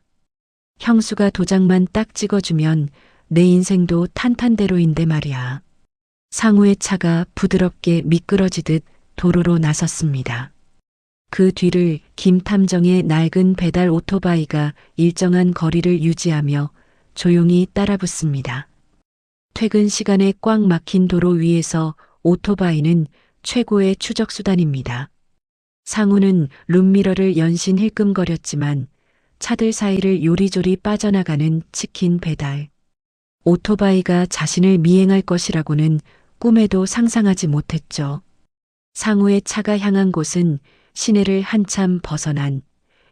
형수가 도장만 딱 찍어주면 내 인생도 탄탄대로인데 말이야. 상우의 차가 부드럽게 미끄러지듯 도로로 나섰습니다. 그 뒤를 김탐정의 낡은 배달 오토바이가 일정한 거리를 유지하며 조용히 따라붙습니다. 퇴근 시간에 꽉 막힌 도로 위에서 오토바이는 최고의 추적수단입니다. 상우는 룸미러를 연신 힐끔거렸지만 차들 사이를 요리조리 빠져나가는 치킨 배달. 오토바이가 자신을 미행할 것이라고는 꿈에도 상상하지 못했죠. 상우의 차가 향한 곳은 시내를 한참 벗어난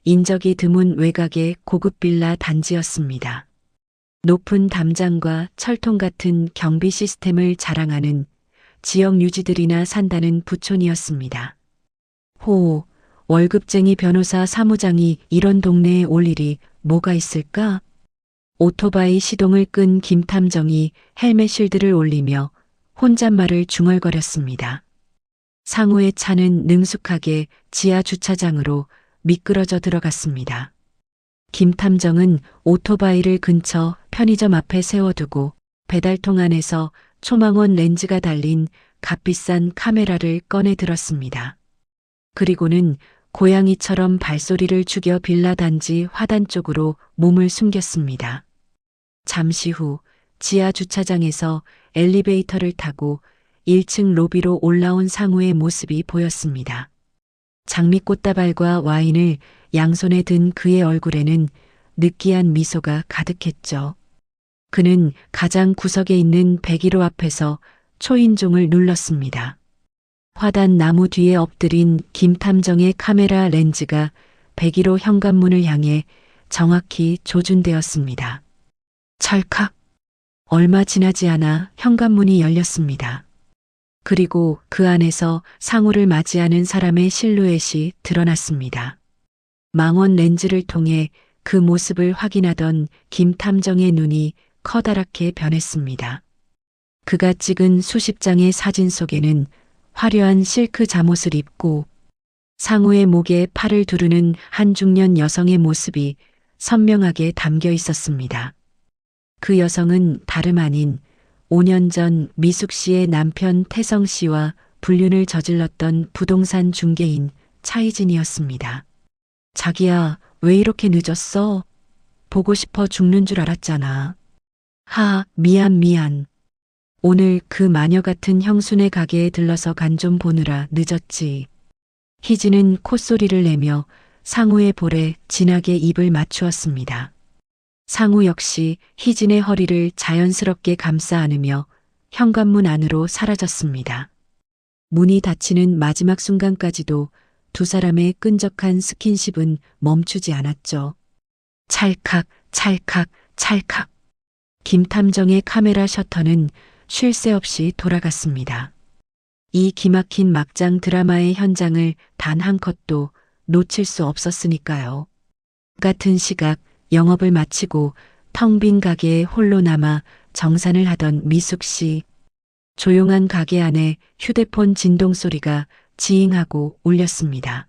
인적이 드문 외곽의 고급 빌라 단지였습니다. 높은 담장과 철통 같은 경비 시스템을 자랑하는 지역 유지들이나 산다는 부촌이었습니다. 호, 월급쟁이 변호사 사무장이 이런 동네에 올 일이 뭐가 있을까? 오토바이 시동을 끈 김탐정이 헬멧 쉴드를 올리며 혼잣말을 중얼거렸습니다. 상우의 차는 능숙하게 지하 주차장으로 미끄러져 들어갔습니다. 김탐정은 오토바이를 근처 편의점 앞에 세워두고 배달통 안에서 초망원 렌즈가 달린 값비싼 카메라를 꺼내 들었습니다. 그리고는 고양이처럼 발소리를 죽여 빌라 단지 화단 쪽으로 몸을 숨겼습니다. 잠시 후 지하 주차장에서 엘리베이터를 타고 1층 로비로 올라온 상우의 모습이 보였습니다. 장미꽃다발과 와인을 양손에 든 그의 얼굴에는 느끼한 미소가 가득했죠. 그는 가장 구석에 있는 101호 앞에서 초인종을 눌렀습니다. 화단 나무 뒤에 엎드린 김탐정의 카메라 렌즈가 101호 현관문을 향해 정확히 조준되었습니다. 찰칵! 얼마 지나지 않아 현관문이 열렸습니다. 그리고 그 안에서 상우를 맞이하는 사람의 실루엣이 드러났습니다. 망원 렌즈를 통해 그 모습을 확인하던 김탐정의 눈이 커다랗게 변했습니다. 그가 찍은 수십 장의 사진 속에는 화려한 실크 잠옷을 입고 상우의 목에 팔을 두르는 한 중년 여성의 모습이 선명하게 담겨 있었습니다. 그 여성은 다름 아닌 5년 전 미숙 씨의 남편 태성 씨와 불륜을 저질렀던 부동산 중개인 차희진이었습니다. 자기야, 왜 이렇게 늦었어? 보고 싶어 죽는 줄 알았잖아. 미안. 오늘 그 마녀 같은 형수네 가게에 들러서 간 좀 보느라 늦었지. 희진은 콧소리를 내며 상우의 볼에 진하게 입을 맞추었습니다. 상우 역시 희진의 허리를 자연스럽게 감싸 안으며 현관문 안으로 사라졌습니다. 문이 닫히는 마지막 순간까지도 두 사람의 끈적한 스킨십은 멈추지 않았죠. 찰칵, 찰칵, 찰칵. 김탐정의 카메라 셔터는 쉴 새 없이 돌아갔습니다. 이 기막힌 막장 드라마의 현장을 단 한 컷도 놓칠 수 없었으니까요. 같은 시각 영업을 마치고 텅 빈 가게에 홀로 남아 정산을 하던 미숙 씨. 조용한 가게 안에 휴대폰 진동 소리가 지잉하고 울렸습니다.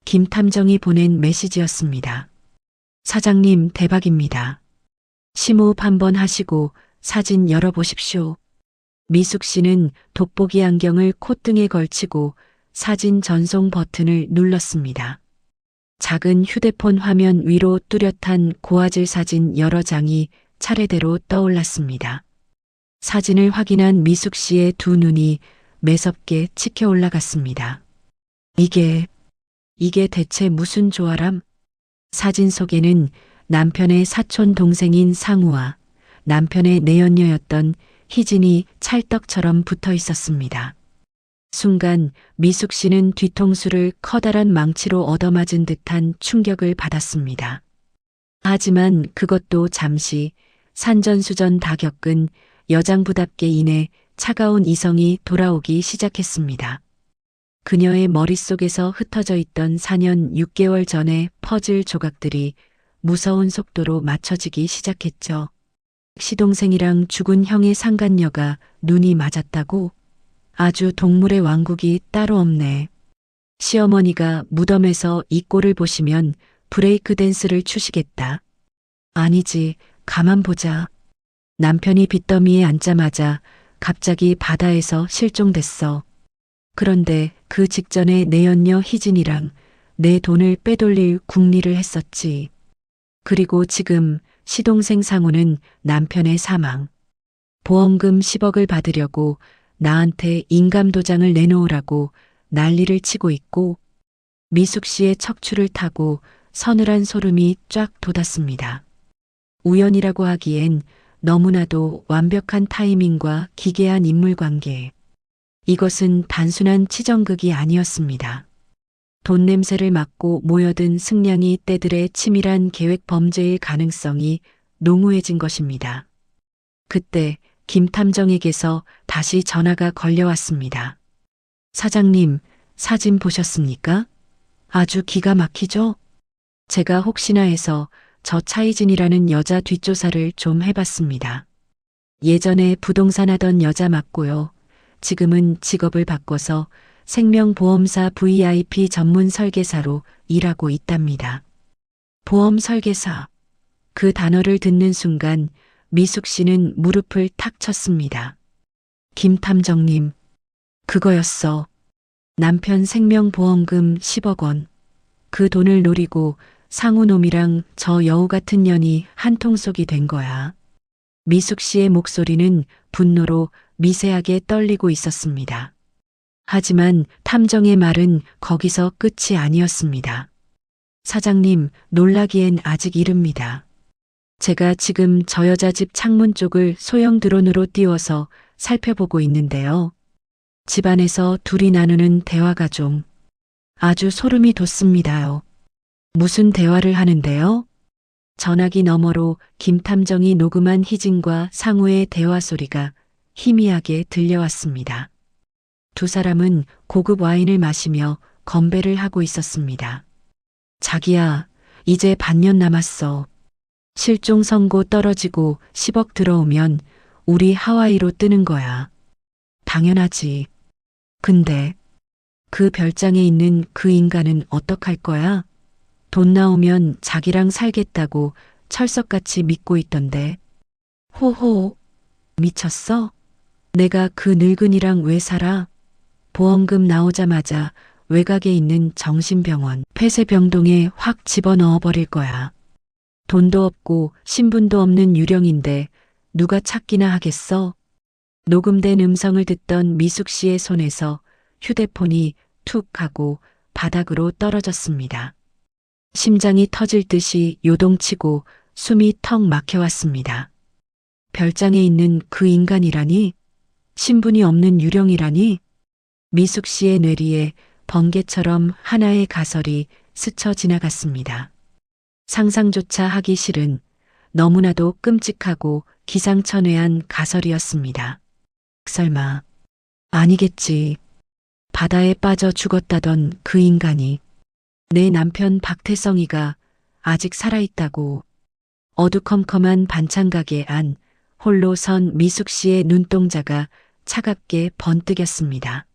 김탐정이 보낸 메시지였습니다. 사장님 대박입니다. 심호흡 한번 하시고 사진 열어보십시오. 미숙 씨는 돋보기 안경을 콧등에 걸치고 사진 전송 버튼을 눌렀습니다. 작은 휴대폰 화면 위로 뚜렷한 고화질 사진 여러 장이 차례대로 떠올랐습니다. 사진을 확인한 미숙 씨의 두 눈이 매섭게 치켜 올라갔습니다. 이게 대체 무슨 조화람? 사진 속에는 남편의 사촌 동생인 상우와 남편의 내연녀였던 희진이 찰떡처럼 붙어 있었습니다. 순간 미숙 씨는 뒤통수를 커다란 망치로 얻어맞은 듯한 충격을 받았습니다. 하지만 그것도 잠시 산전수전 다 겪은 여장부답게 인해 차가운 이성이 돌아오기 시작했습니다. 그녀의 머릿속에서 흩어져 있던 4년 6개월 전의 퍼즐 조각들이 무서운 속도로 맞춰지기 시작했죠. 시동생이랑 죽은 형의 상간녀가 눈이 맞았다고? 아주 동물의 왕국이 따로 없네. 시어머니가 무덤에서 이 꼴을 보시면 브레이크 댄스를 추시겠다. 아니지, 가만 보자. 남편이 빚더미에 앉자마자 갑자기 바다에서 실종됐어. 그런데 그 직전에 내 연녀 희진이랑 내 돈을 빼돌릴 궁리를 했었지. 그리고 지금 시동생 상우는 남편의 사망. 보험금 10억을 받으려고 나한테 인감도장을 내놓으라고 난리를 치고 있고 미숙 씨의 척추를 타고 서늘한 소름이 쫙 돋았습니다. 우연이라고 하기엔 너무나도 완벽한 타이밍과 기괴한 인물관계. 이것은 단순한 치정극이 아니었습니다. 돈 냄새를 맡고 모여든 승냥이 떼들의 치밀한 계획 범죄일 가능성이 농후해진 것입니다. 그때 김 탐정에게서 다시 전화가 걸려왔습니다. 사장님, 사진 보셨습니까? 아주 기가 막히죠? 제가 혹시나 해서 저 차이진이라는 여자 뒷조사를 좀 해봤습니다. 예전에 부동산 하던 여자 맞고요. 지금은 직업을 바꿔서 생명보험사 VIP 전문 설계사로 일하고 있답니다. 보험 설계사. 그 단어를 듣는 순간 미숙 씨는 무릎을 탁 쳤습니다. 김 탐정님, 그거였어. 남편 생명보험금 10억 원. 그 돈을 노리고 상우놈이랑 저 여우 같은 년이 한통속이 된 거야. 미숙 씨의 목소리는 분노로 미세하게 떨리고 있었습니다. 하지만 탐정의 말은 거기서 끝이 아니었습니다. 사장님, 놀라기엔 아직 이릅니다. 제가 지금 저 여자 집 창문 쪽을 소형 드론으로 띄워서 살펴보고 있는데요. 집안에서 둘이 나누는 대화가 좀 아주 소름이 돋습니다요. 무슨 대화를 하는데요? 전화기 너머로 김 탐정이 녹음한 희진과 상우의 대화 소리가 희미하게 들려왔습니다. 두 사람은 고급 와인을 마시며 건배를 하고 있었습니다. 자기야, 이제 반년 남았어. 실종 선고 떨어지고 10억 들어오면 우리 하와이로 뜨는 거야. 당연하지. 근데 그 별장에 있는 그 인간은 어떡할 거야? 돈 나오면 자기랑 살겠다고 철석같이 믿고 있던데. 호호, 미쳤어? 내가 그 늙은이랑 왜 살아? 보험금 나오자마자 외곽에 있는 정신병원 폐쇄병동에 확 집어넣어 버릴 거야. 돈도 없고 신분도 없는 유령인데 누가 찾기나 하겠어? 녹음된 음성을 듣던 미숙 씨의 손에서 휴대폰이 툭 하고 바닥으로 떨어졌습니다. 심장이 터질 듯이 요동치고 숨이 턱 막혀왔습니다. 별장에 있는 그 인간이라니? 신분이 없는 유령이라니? 미숙 씨의 뇌리에 번개처럼 하나의 가설이 스쳐 지나갔습니다. 상상조차 하기 싫은 너무나도 끔찍하고 기상천외한 가설이었습니다. 설마, 아니겠지. 바다에 빠져 죽었다던 그 인간이 내 남편 박태성이가 아직 살아있다고. 어두컴컴한 반찬가게 안 홀로 선 미숙 씨의 눈동자가 차갑게 번뜩였습니다.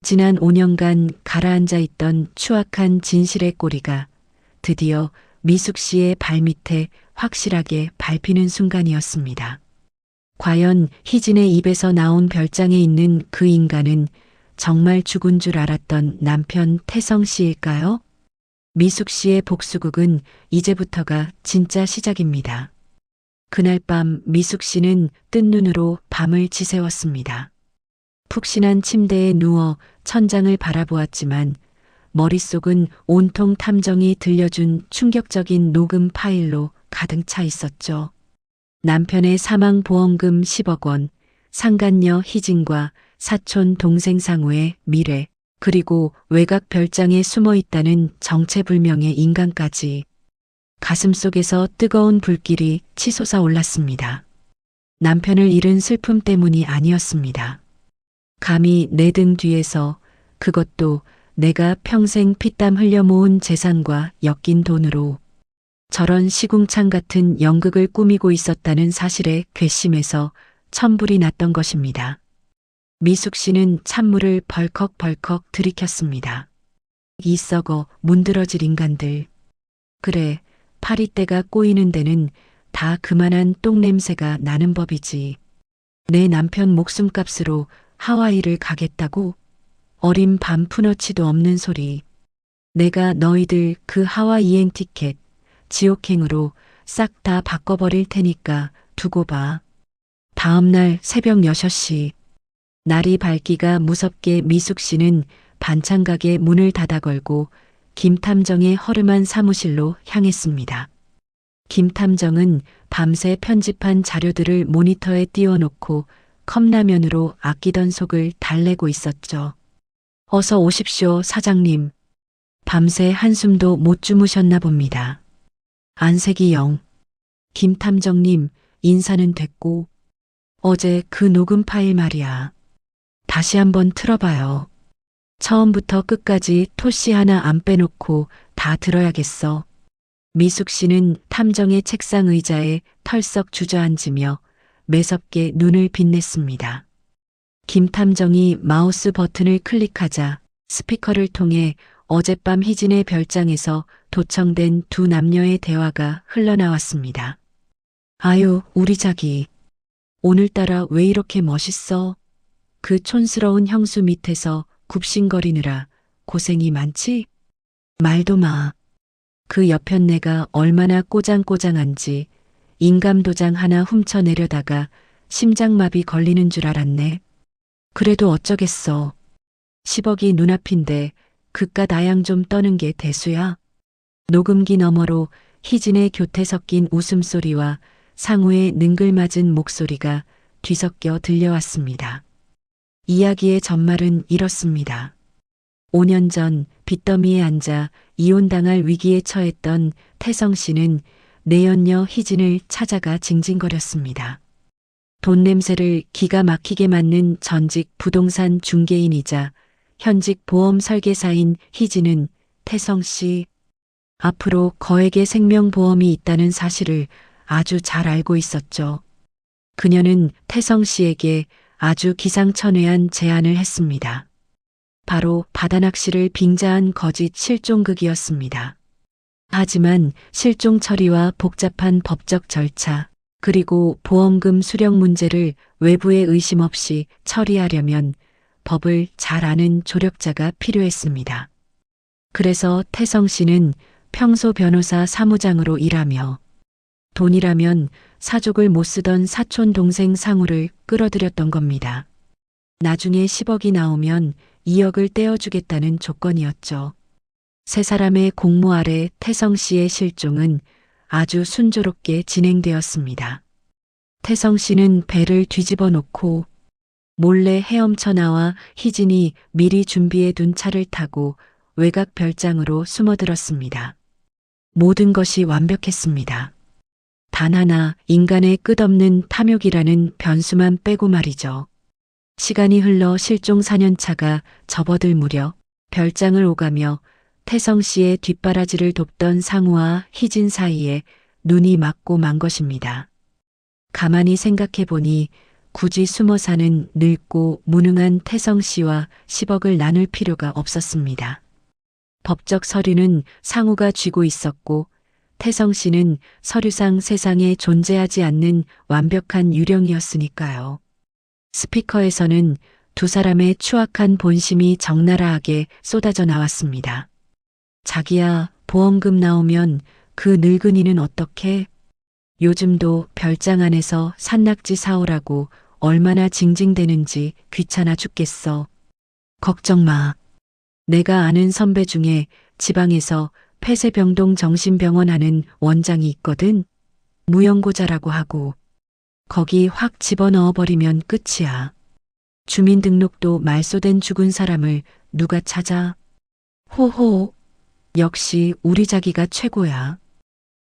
지난 5년간 가라앉아 있던 추악한 진실의 꼬리가 드디어 미숙 씨의 발밑에 확실하게 밟히는 순간이었습니다. 과연 희진의 입에서 나온 별장에 있는 그 인간은 정말 죽은 줄 알았던 남편 태성 씨일까요? 미숙 씨의 복수극은 이제부터가 진짜 시작입니다. 그날 밤 미숙 씨는 뜬 눈으로 밤을 지새웠습니다. 푹신한 침대에 누워 천장을 바라보았지만 머릿속은 온통 탐정이 들려준 충격적인 녹음 파일로 가득 차 있었죠. 남편의 사망보험금 10억 원, 상간녀 희진과 사촌 동생 상우의 미래, 그리고 외곽 별장에 숨어 있다는 정체불명의 인간까지. 가슴속에서 뜨거운 불길이 치솟아 올랐습니다. 남편을 잃은 슬픔 때문이 아니었습니다. 감히 내 등 뒤에서, 그것도 내가 평생 피땀 흘려 모은 재산과 엮인 돈으로, 저런 시궁창 같은 연극을 꾸미고 있었다는 사실에 괘씸해서 천불이 났던 것입니다. 미숙 씨는 찬물을 벌컥벌컥 들이켰습니다. 이 썩어 문드러질 인간들. 그래, 파리떼가 꼬이는 데는 다 그만한 똥냄새가 나는 법이지. 내 남편 목숨값으로 하와이를 가겠다고? 어린 반푼어치도 없는 소리. 내가 너희들 그 하와이행 티켓, 지옥행으로 싹 다 바꿔버릴 테니까 두고 봐. 다음 날 새벽 6시. 날이 밝기가 무섭게 미숙 씨는 반찬가게 문을 닫아 걸고 김 탐정의 허름한 사무실로 향했습니다. 김 탐정은 밤새 편집한 자료들을 모니터에 띄워놓고 컵라면으로 아끼던 속을 달래고 있었죠. 어서 오십시오, 사장님. 밤새 한숨도 못 주무셨나 봅니다. 안색이 영. 김 탐정님, 인사는 됐고, 어제 그 녹음 파일 말이야. 다시 한번 틀어봐요. 처음부터 끝까지 토씨 하나 안 빼놓고 다 들어야겠어. 미숙 씨는 탐정의 책상 의자에 털썩 주저앉으며 매섭게 눈을 빛냈습니다. 김 탐정이 마우스 버튼을 클릭하자 스피커를 통해 어젯밤 희진의 별장에서 도청된 두 남녀의 대화가 흘러나왔습니다. 아유, 우리 자기. 오늘따라 왜 이렇게 멋있어? 그 촌스러운 형수 밑에서 굽신거리느라 고생이 많지? 말도 마. 그 여편네가 얼마나 꼬장꼬장한지 인감도장 하나 훔쳐내려다가 심장마비 걸리는 줄 알았네. 그래도 어쩌겠어. 10억이 눈앞인데 그깟 아양 좀 떠는 게 대수야. 녹음기 너머로 희진의 교태 섞인 웃음소리와 상우의 능글맞은 목소리가 뒤섞여 들려왔습니다. 이야기의 전말은 이렇습니다. 5년 전 빚더미에 앉아 이혼당할 위기에 처했던 태성 씨는 내연녀 희진을 찾아가 징징거렸습니다. 돈 냄새를 기가 막히게 맡는 전직 부동산 중개인이자 현직 보험 설계사인 희진은 태성 씨 앞으로 거액의 생명보험이 있다는 사실을 아주 잘 알고 있었죠. 그녀는 태성 씨에게 아주 기상천외한 제안을 했습니다. 바로 바다낚시를 빙자한 거짓 실종극이었습니다. 하지만 실종 처리와 복잡한 법적 절차, 그리고 보험금 수령 문제를 외부의 의심 없이 처리하려면 법을 잘 아는 조력자가 필요했습니다. 그래서 태성 씨는 평소 변호사 사무장으로 일하며 돈이라면 사족을 못 쓰던 사촌 동생 상우를 끌어들였던 겁니다. 나중에 10억이 나오면 2억을 떼어주겠다는 조건이었죠. 세 사람의 공모 아래 태성 씨의 실종은 아주 순조롭게 진행되었습니다. 태성 씨는 배를 뒤집어 놓고 몰래 헤엄쳐 나와 희진이 미리 준비해 둔 차를 타고 외곽 별장으로 숨어들었습니다. 모든 것이 완벽했습니다. 단 하나 인간의 끝없는 탐욕이라는 변수만 빼고 말이죠. 시간이 흘러 실종 4년차가 접어들 무렵 별장을 오가며 태성 씨의 뒷바라지를 돕던 상우와 희진 사이에 눈이 맞고 만 것입니다. 가만히 생각해 보니 굳이 숨어 사는 늙고 무능한 태성 씨와 10억을 나눌 필요가 없었습니다. 법적 서류는 상우가 쥐고 있었고 태성 씨는 서류상 세상에 존재하지 않는 완벽한 유령이었으니까요. 스피커에서는 두 사람의 추악한 본심이 적나라하게 쏟아져 나왔습니다. 자기야, 보험금 나오면 그 늙은이는 어떻게? 요즘도 별장 안에서 산낙지 사오라고 얼마나 징징대는지 귀찮아 죽겠어. 걱정 마. 내가 아는 선배 중에 지방에서 폐쇄병동 정신병원 하는 원장이 있거든. 무연고자라고 하고 거기 확 집어넣어버리면 끝이야. 주민등록도 말소된 죽은 사람을 누가 찾아? 호호. 역시 우리 자기가 최고야.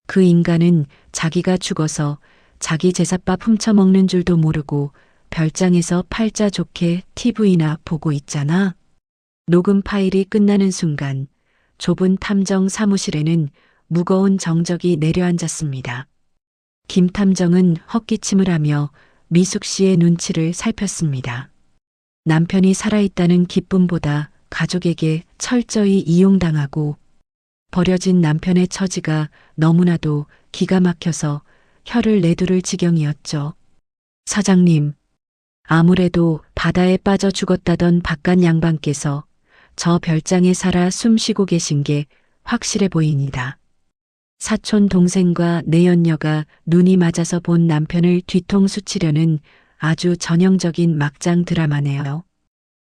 그 인간은 자기가 죽어서 자기 제삿밥 훔쳐먹는 줄도 모르고 별장에서 팔자 좋게 TV나 보고 있잖아. 녹음 파일이 끝나는 순간 좁은 탐정 사무실에는 무거운 정적이 내려앉았습니다. 김 탐정은 헛기침을 하며 미숙 씨의 눈치를 살폈습니다. 남편이 살아있다는 기쁨보다 가족에게 철저히 이용당하고 버려진 남편의 처지가 너무나도 기가 막혀서 혀를 내두를 지경이었죠. 사장님, 아무래도 바다에 빠져 죽었다던 바깥 양반께서 저 별장에 살아 숨쉬고 계신 게 확실해 보입니다. 사촌 동생과 내연녀가 눈이 맞아서 본 남편을 뒤통수 치려는 아주 전형적인 막장 드라마네요.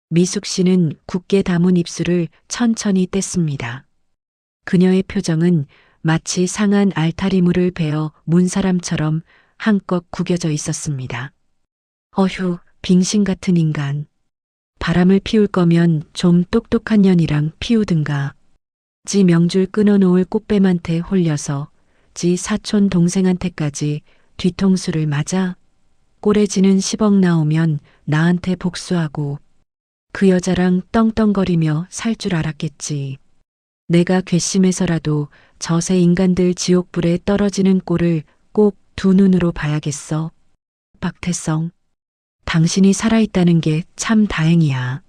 미숙 씨는 굳게 담은 입술을 천천히 뗐습니다. 그녀의 표정은 마치 상한 알타리물을 베어 문 사람처럼 한껏 구겨져 있었습니다. 어휴, 빙신 같은 인간. 바람을 피울 거면 좀 똑똑한 년이랑 피우든가. 지 명줄 끊어놓을 꽃뱀한테 홀려서 지 사촌 동생한테까지 뒤통수를 맞아 꼬레지는 10억 나오면 나한테 복수하고 그 여자랑 떵떵거리며 살 줄 알았겠지. 내가 괘씸해서라도 저새 인간들 지옥불에 떨어지는 꼴을 꼭 두 눈으로 봐야겠어. 박태성, 당신이 살아있다는 게 참 다행이야.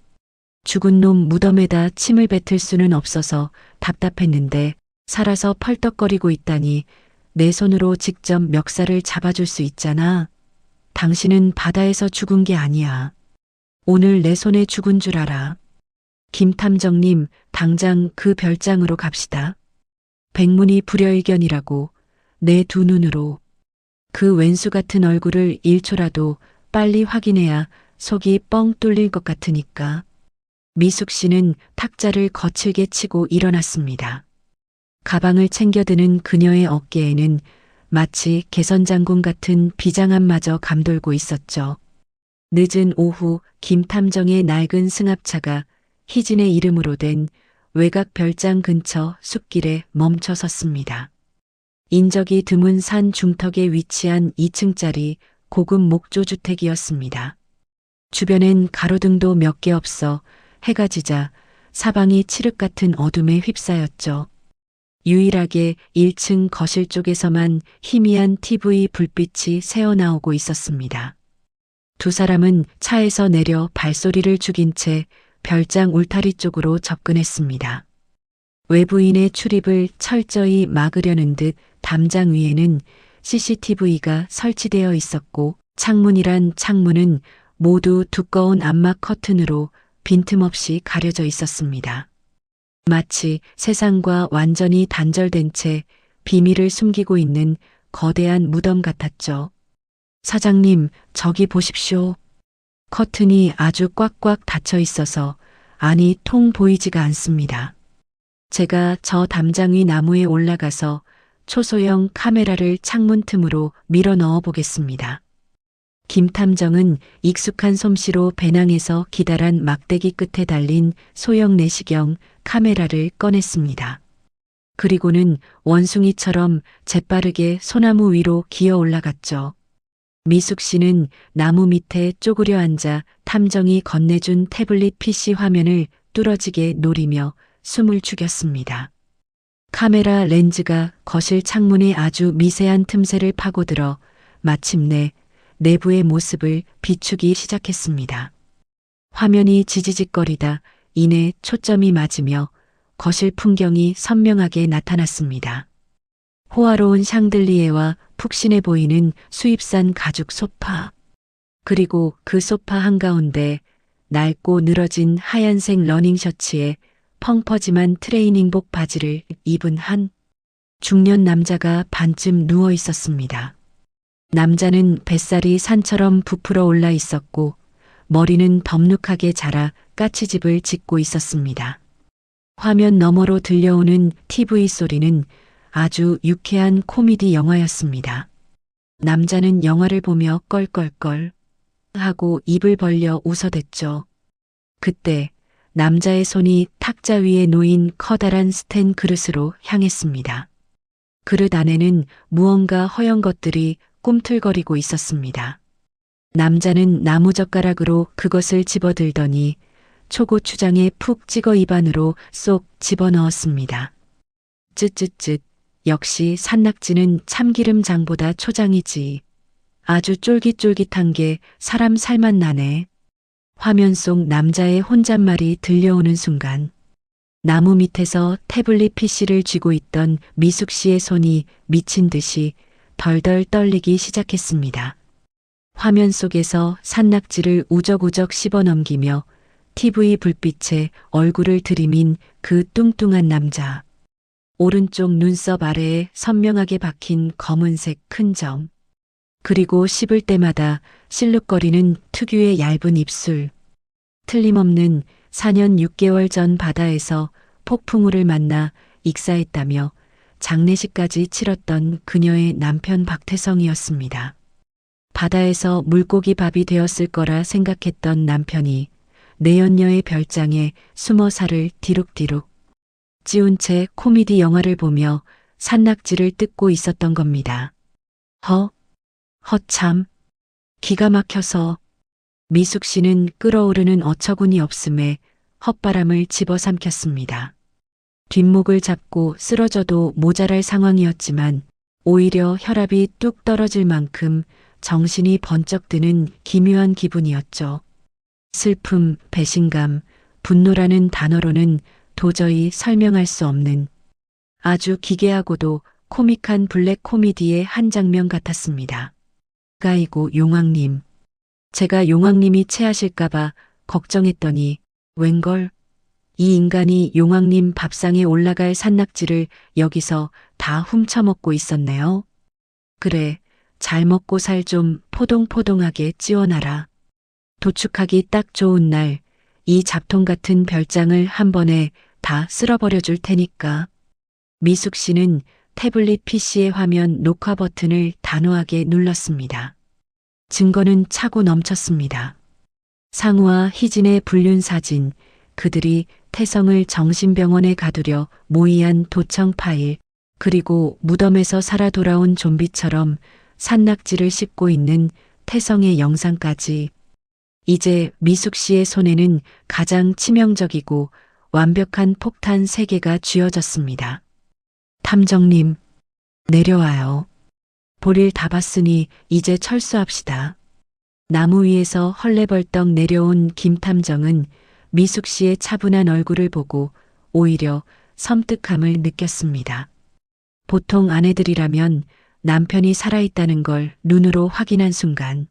죽은 놈 무덤에다 침을 뱉을 수는 없어서 답답했는데 살아서 펄떡거리고 있다니 내 손으로 직접 멱살을 잡아줄 수 있잖아. 당신은 바다에서 죽은 게 아니야. 오늘 내 손에 죽은 줄 알아. 김 탐정님, 당장 그 별장으로 갑시다. 백문이 불여일견이라고 내 두 눈으로. 그 왼수 같은 얼굴을 1초라도 빨리 확인해야 속이 뻥 뚫릴 것 같으니까. 미숙 씨는 탁자를 거칠게 치고 일어났습니다. 가방을 챙겨드는 그녀의 어깨에는 마치 개선장군 같은 비장함마저 감돌고 있었죠. 늦은 오후 김 탐정의 낡은 승합차가 희진의 이름으로 된 외곽 별장 근처 숲길에 멈춰 섰습니다. 인적이 드문 산 중턱에 위치한 2층짜리 고급 목조주택이었습니다. 주변엔 가로등도 몇 개 없어 해가 지자 사방이 칠흑 같은 어둠에 휩싸였죠. 유일하게 1층 거실 쪽에서만 희미한 TV 불빛이 새어나오고 있었습니다. 두 사람은 차에서 내려 발소리를 죽인 채 별장 울타리 쪽으로 접근했습니다. 외부인의 출입을 철저히 막으려는 듯 담장 위에는 CCTV가 설치되어 있었고 창문이란 창문은 모두 두꺼운 암막 커튼으로 빈틈없이 가려져 있었습니다. 마치 세상과 완전히 단절된 채 비밀을 숨기고 있는 거대한 무덤 같았죠. 사장님, 저기 보십시오. 커튼이 아주 꽉꽉 닫혀 있어서 안이 통 보이지가 않습니다. 제가 저 담장 위 나무에 올라가서 초소형 카메라를 창문 틈으로 밀어 넣어 보겠습니다. 김 탐정은 익숙한 솜씨로 배낭에서 기다란 막대기 끝에 달린 소형 내시경 카메라를 꺼냈습니다. 그리고는 원숭이처럼 재빠르게 소나무 위로 기어 올라갔죠. 미숙 씨는 나무 밑에 쪼그려 앉아 탐정이 건네준 태블릿 PC 화면을 뚫어지게 노리며 숨을 죽였습니다. 카메라 렌즈가 거실 창문의 아주 미세한 틈새를 파고들어 마침내 내부의 모습을 비추기 시작했습니다. 화면이 지지직거리다 이내 초점이 맞으며 거실 풍경이 선명하게 나타났습니다. 호화로운 샹들리에와 푹신해 보이는 수입산 가죽 소파. 그리고 그 소파 한가운데 낡고 늘어진 하얀색 러닝 셔츠에 펑퍼짐한 트레이닝복 바지를 입은 한 중년 남자가 반쯤 누워 있었습니다. 남자는 뱃살이 산처럼 부풀어 올라 있었고 머리는 덥룩하게 자라 까치집을 짓고 있었습니다. 화면 너머로 들려오는 TV 소리는 아주 유쾌한 코미디 영화였습니다. 남자는 영화를 보며 껄껄껄 하고 입을 벌려 웃어댔죠. 그때 남자의 손이 탁자 위에 놓인 커다란 스텐 그릇으로 향했습니다. 그릇 안에는 무언가 허연 것들이 꿈틀거리고 있었습니다. 남자는 나무젓가락으로 그것을 집어들더니 초고추장에 푹 찍어 입안으로 쏙 집어넣었습니다. 쯧쯧쯧, 역시 산낙지는 참기름장보다 초장이지. 아주 쫄깃쫄깃한 게 사람 살맛 나네. 화면 속 남자의 혼잣말이 들려오는 순간 나무 밑에서 태블릿 PC를 쥐고 있던 미숙 씨의 손이 미친 듯이 덜덜 떨리기 시작했습니다. 화면 속에서 산낙지를 우적우적 씹어넘기며 TV 불빛에 얼굴을 들이민 그 뚱뚱한 남자. 오른쪽 눈썹 아래에 선명하게 박힌 검은색 큰 점. 그리고 씹을 때마다 실룩거리는 특유의 얇은 입술. 틀림없는 4년 6개월 전 바다에서 폭풍우를 만나 익사했다며 장례식까지 치렀던 그녀의 남편 박태성이었습니다. 바다에서 물고기 밥이 되었을 거라 생각했던 남편이 내연녀의 별장에 숨어 살을 디룩디룩 찌운 채 코미디 영화를 보며 산낙지를 뜯고 있었던 겁니다. 허참, 기가 막혀서. 미숙 씨는 끓어오르는 어처구니 없음에 헛바람을 집어삼켰습니다. 뒷목을 잡고 쓰러져도 모자랄 상황이었지만 오히려 혈압이 뚝 떨어질 만큼 정신이 번쩍 드는 기묘한 기분이었죠. 슬픔, 배신감, 분노라는 단어로는 도저히 설명할 수 없는 아주 기괴하고도 코믹한 블랙 코미디의 한 장면 같았습니다. 아이고 용왕님. 제가 용왕님이 체하실까봐 걱정했더니 웬걸? 이 인간이 용왕님 밥상에 올라갈 산낙지를 여기서 다 훔쳐먹고 있었네요. 그래, 잘 먹고 살 좀 포동포동하게 찌워놔라. 도축하기 딱 좋은 날, 이 잡통 같은 별장을 한 번에 다 쓸어버려 줄 테니까. 미숙 씨는 태블릿 PC의 화면 녹화 버튼을 단호하게 눌렀습니다. 증거는 차고 넘쳤습니다. 상우와 희진의 불륜 사진, 그들이 태성을 정신병원에 가두려 모의한 도청 파일, 그리고 무덤에서 살아 돌아온 좀비처럼 산낙지를 씹고 있는 태성의 영상까지. 이제 미숙 씨의 손에는 가장 치명적이고 완벽한 폭탄 3개가 쥐어졌습니다. 탐정님, 내려와요. 볼일 다 봤으니 이제 철수합시다. 나무 위에서 헐레벌떡 내려온 김 탐정은 미숙 씨의 차분한 얼굴을 보고 오히려 섬뜩함을 느꼈습니다. 보통 아내들이라면 남편이 살아있다는 걸 눈으로 확인한 순간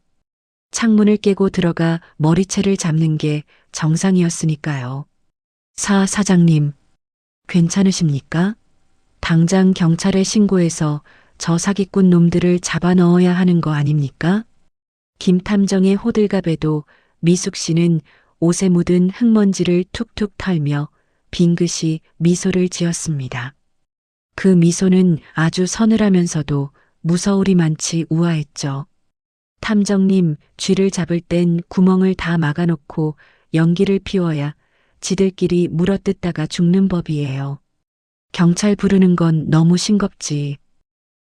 창문을 깨고 들어가 머리채를 잡는 게 정상이었으니까요. 사장님, 괜찮으십니까? 당장 경찰에 신고해서 저 사기꾼 놈들을 잡아 넣어야 하는 거 아닙니까? 김 탐정의 호들갑에도 미숙 씨는 옷에 묻은 흙먼지를 툭툭 털며 빙긋이 미소를 지었습니다. 그 미소는 아주 서늘하면서도 무서울이만치 우아했죠. 탐정님, 쥐를 잡을 땐 구멍을 다 막아놓고 연기를 피워야 지들끼리 물어뜯다가 죽는 법이에요. 경찰 부르는 건 너무 싱겁지.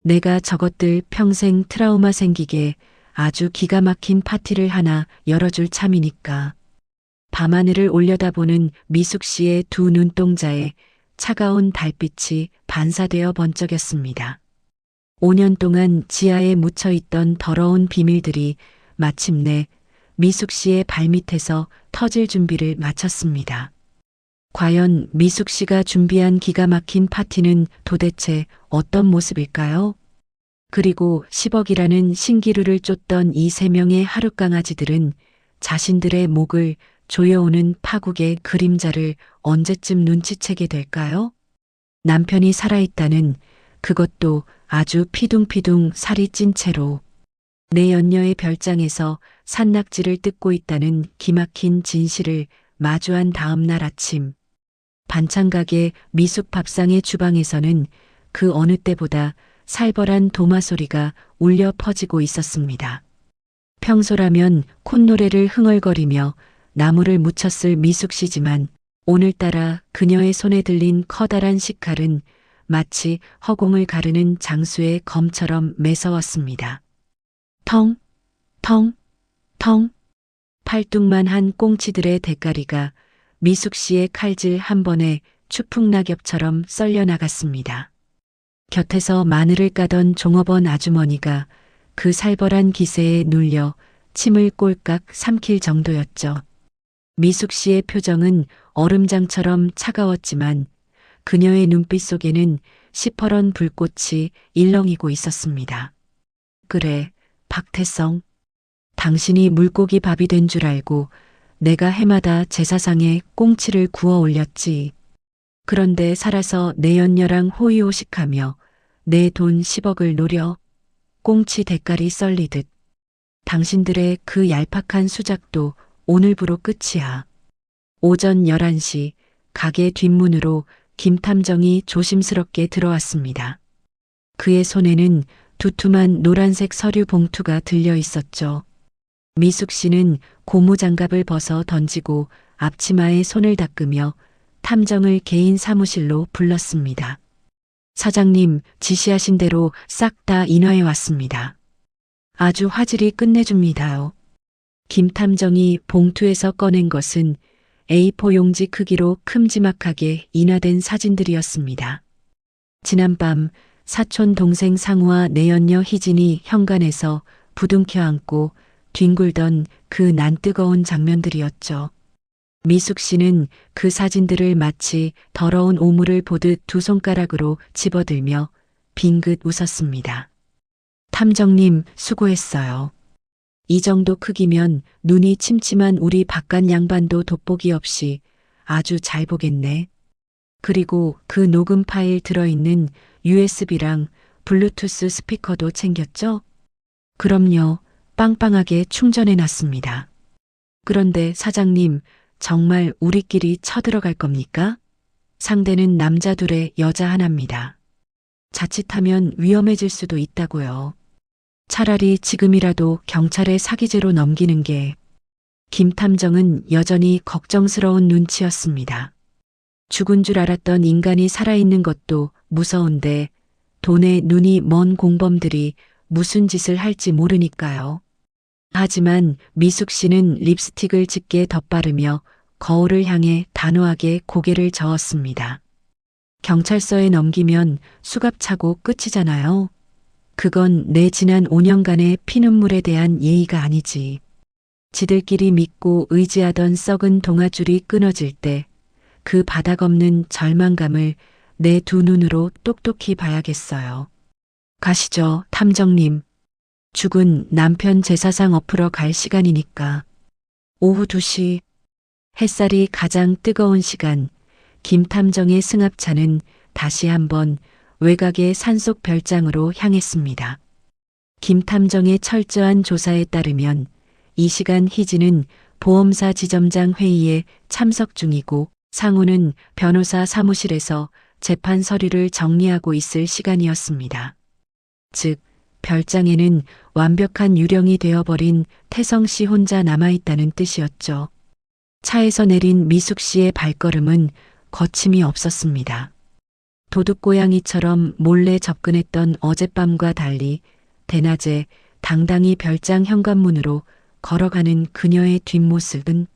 내가 저것들 평생 트라우마 생기게 아주 기가 막힌 파티를 하나 열어줄 참이니까. 밤하늘을 올려다보는 미숙 씨의 두 눈동자에 차가운 달빛이 반사되어 번쩍였습니다. 5년 동안 지하에 묻혀있던 더러운 비밀들이 마침내 미숙 씨의 발밑에서 터질 준비를 마쳤습니다. 과연 미숙 씨가 준비한 기가 막힌 파티는 도대체 어떤 모습일까요? 그리고 10억이라는 신기루를 쫓던 이 3명의 하룻강아지들은 자신들의 목을 조여오는 파국의 그림자를 언제쯤 눈치채게 될까요? 남편이 살아있다는 그것도 아주 피둥피둥 살이 찐 채로 내 연녀의 별장에서 산낙지를 뜯고 있다는 기막힌 진실을 마주한 다음 날 아침 반찬가게 미숙 밥상의 주방에서는 그 어느 때보다 살벌한 도마 소리가 울려 퍼지고 있었습니다. 평소라면 콧노래를 흥얼거리며 나무를 묻혔을 미숙 씨지만 오늘따라 그녀의 손에 들린 커다란 식칼은 마치 허공을 가르는 장수의 검처럼 매서웠습니다. 텅, 텅, 텅. 팔뚝만한 꽁치들의 대가리가 미숙 씨의 칼질 한 번에 추풍낙엽처럼 썰려 나갔습니다. 곁에서 마늘을 까던 종업원 아주머니가 그 살벌한 기세에 눌려 침을 꼴깍 삼킬 정도였죠. 미숙 씨의 표정은 얼음장처럼 차가웠지만 그녀의 눈빛 속에는 시퍼런 불꽃이 일렁이고 있었습니다. 그래, 박태성. 당신이 물고기 밥이 된 줄 알고 내가 해마다 제사상에 꽁치를 구워 올렸지. 그런데 살아서 내 연녀랑 호의호식하며 내 돈 10억을 노려 꽁치 대가리 썰리듯. 당신들의 그 얄팍한 수작도 오늘부로 끝이야. 오전 11시 가게 뒷문으로 김탐정이 조심스럽게 들어왔습니다. 그의 손에는 두툼한 노란색 서류 봉투가 들려 있었죠. 미숙 씨는 고무장갑을 벗어 던지고 앞치마에 손을 닦으며 탐정을 개인 사무실로 불렀습니다. 사장님, 지시하신 대로 싹 다 인화해 왔습니다. 아주 화질이 끝내줍니다요. 김탐정이 봉투에서 꺼낸 것은 A4 용지 크기로 큼지막하게 인화된 사진들이었습니다. 지난밤 사촌 동생 상우와 내연녀 희진이 현관에서 부둥켜 안고 뒹굴던 그 난뜨거운 장면들이었죠. 미숙 씨는 그 사진들을 마치 더러운 오물을 보듯 두 손가락으로 집어들며 빙긋 웃었습니다. 탐정님, 수고했어요. 이 정도 크기면 눈이 침침한 우리 바깥 양반도 돋보기 없이 아주 잘 보겠네. 그리고 그 녹음 파일 들어있는 USB랑 블루투스 스피커도 챙겼죠? 그럼요. 빵빵하게 충전해 놨습니다. 그런데 사장님, 정말 우리끼리 쳐들어갈 겁니까? 상대는 남자 둘에 여자 하나입니다. 자칫하면 위험해질 수도 있다고요. 차라리 지금이라도 경찰에 사기죄로 넘기는 게. 김 탐정은 여전히 걱정스러운 눈치였습니다. 죽은 줄 알았던 인간이 살아있는 것도 무서운데 돈에 눈이 먼 공범들이 무슨 짓을 할지 모르니까요. 하지만 미숙 씨는 립스틱을 짙게 덧바르며 거울을 향해 단호하게 고개를 저었습니다. 경찰서에 넘기면 수갑차고 끝이잖아요. 그건 내 지난 5년간의 피눈물에 대한 예의가 아니지. 지들끼리 믿고 의지하던 썩은 동아줄이 끊어질 때 그 바닥 없는 절망감을 내 두 눈으로 똑똑히 봐야겠어요. 가시죠, 탐정님. 죽은 남편 제사상 엎으러 갈 시간이니까. 오후 2시. 햇살이 가장 뜨거운 시간, 김 탐정의 승합차는 다시 한번 외곽의 산속 별장으로 향했습니다. 김 탐정의 철저한 조사에 따르면 이 시간 희진은 보험사 지점장 회의에 참석 중이고 상우는 변호사 사무실에서 재판 서류를 정리하고 있을 시간이었습니다. 즉, 별장에는 완벽한 유령이 되어버린 태성 씨 혼자 남아있다는 뜻이었죠. 차에서 내린 미숙 씨의 발걸음은 거침이 없었습니다. 도둑고양이처럼 몰래 접근했던 어젯밤과 달리 대낮에 당당히 별장 현관문으로 걸어가는 그녀의 뒷모습은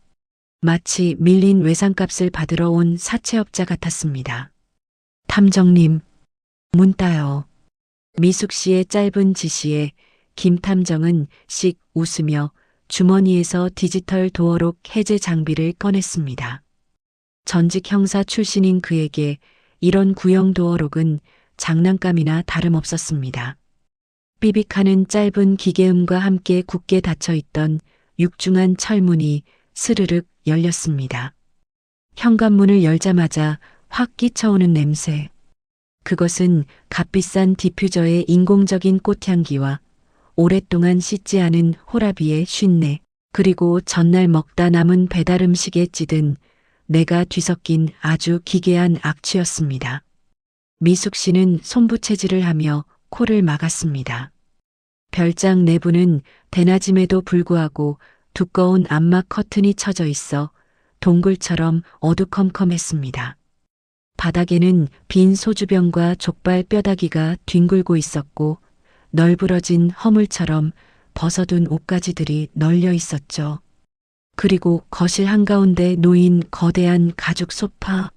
마치 밀린 외상값을 받으러 온 사채업자 같았습니다. 탐정님, 문 따요. 미숙 씨의 짧은 지시에 김 탐정은 씩 웃으며 주머니에서 디지털 도어록 해제 장비를 꺼냈습니다. 전직 형사 출신인 그에게 이런 구형 도어록은 장난감이나 다름없었습니다. 삐빅하는 짧은 기계음과 함께 굳게 닫혀있던 육중한 철문이 스르륵 열렸습니다. 현관문을 열자마자 확 끼쳐오는 냄새. 그것은 값비싼 디퓨저의 인공적인 꽃향기와 오랫동안 씻지 않은 호라비의 쉰내, 그리고 전날 먹다 남은 배달 음식에 찌든 내가 뒤섞인 아주 기괴한 악취였습니다. 미숙 씨는 손부채질을 하며 코를 막았습니다. 별장 내부는 대낮임에도 불구하고 두꺼운 암막 커튼이 쳐져 있어 동굴처럼 어두컴컴했습니다. 바닥에는 빈 소주병과 족발 뼈다귀가 뒹굴고 있었고 널브러진 허물처럼 벗어둔 옷가지들이 널려 있었죠. 그리고 거실 한가운데 놓인 거대한 가죽 소파.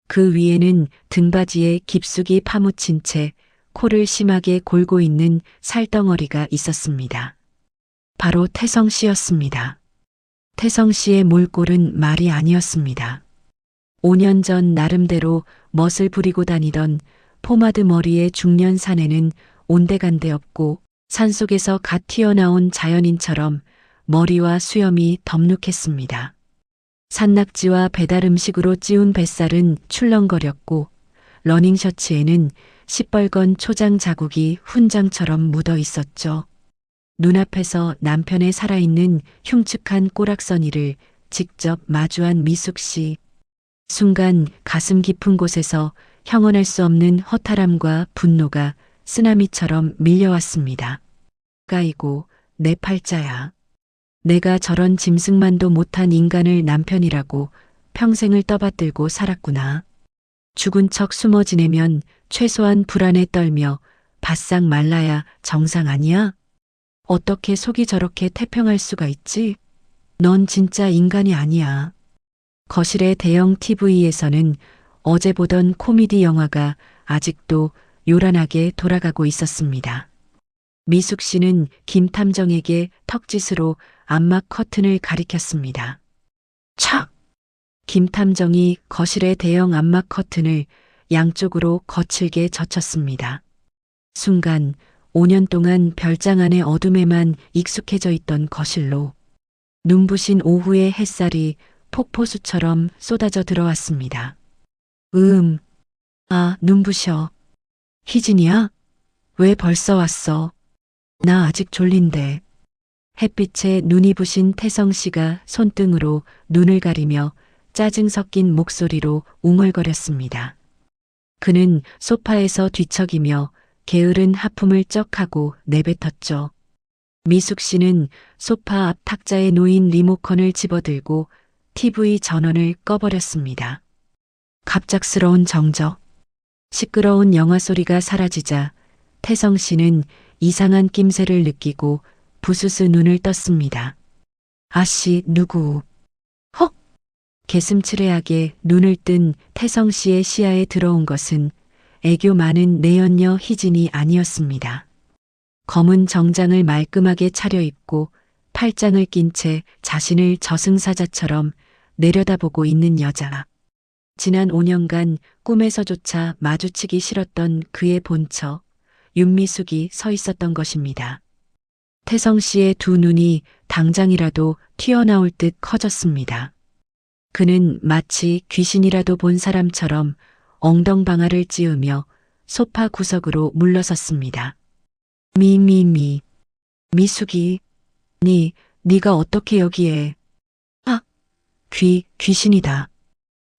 그 위에는 등받이에 깊숙이 파묻힌 채 코를 심하게 골고 있는 살덩어리가 있었습니다. 바로 태성 씨였습니다. 태성 씨의 몰골은 말이 아니었습니다. 5년 전 나름대로 멋을 부리고 다니던 포마드 머리의 중년 사내는 온데간데 없고 산속에서 갓 튀어나온 자연인처럼 머리와 수염이 덥룩했습니다. 산낙지와 배달 음식으로 찌운 뱃살은 출렁거렸고 러닝셔츠에는 시뻘건 초장 자국이 훈장처럼 묻어 있었죠. 눈앞에서 남편의 살아있는 흉측한 꼬락서니를 직접 마주한 미숙 씨. 순간 가슴 깊은 곳에서 형언할 수 없는 허탈함과 분노가 쓰나미처럼 밀려왔습니다. 까이고 내 팔자야. 내가 저런 짐승만도 못한 인간을 남편이라고 평생을 떠받들고 살았구나. 죽은 척 숨어 지내면 최소한 불안에 떨며 바싹 말라야 정상 아니야? 어떻게 속이 저렇게 태평할 수가 있지? 넌 진짜 인간이 아니야. 거실의 대형 TV에서는 어제 보던 코미디 영화가 아직도 요란하게 돌아가고 있었습니다. 미숙 씨는 김 탐정에게 턱짓으로 암막 커튼을 가리켰습니다. 촥! 김 탐정이 거실의 대형 암막 커튼을 양쪽으로 거칠게 젖혔습니다. 순간 5년 동안 별장 안의 어둠에만 익숙해져 있던 거실로 눈부신 오후의 햇살이 폭포수처럼 쏟아져 들어왔습니다. 눈부셔. 희진이야? 왜 벌써 왔어? 나 아직 졸린데. 햇빛에 눈이 부신 태성 씨가 손등으로 눈을 가리며 짜증 섞인 목소리로 웅얼거렸습니다. 그는 소파에서 뒤척이며 게으른 하품을 쩍 하고 내뱉었죠. 미숙 씨는 소파 앞 탁자에 놓인 리모컨을 집어들고 TV 전원을 꺼버렸습니다. 갑작스러운 정적. 시끄러운 영화 소리가 사라지자 태성 씨는 이상한 낌새를 느끼고 부스스 눈을 떴습니다. 아씨, 누구? 헉! 개슴츠레하게 눈을 뜬 태성 씨의 시야에 들어온 것은 애교 많은 내연녀 희진이 아니었습니다. 검은 정장을 말끔하게 차려입고 팔짱을 낀 채 자신을 저승사자처럼 내려다보고 있는 여자. 지난 5년간 꿈에서조차 마주치기 싫었던 그의 본처, 윤미숙이 서 있었던 것입니다. 태성 씨의 두 눈이 당장이라도 튀어나올 듯 커졌습니다. 그는 마치 귀신이라도 본 사람처럼 엉덩방아를 찌우며 소파 구석으로 물러섰습니다. 미숙이, 네가 어떻게 여기에? 아, 귀신이다.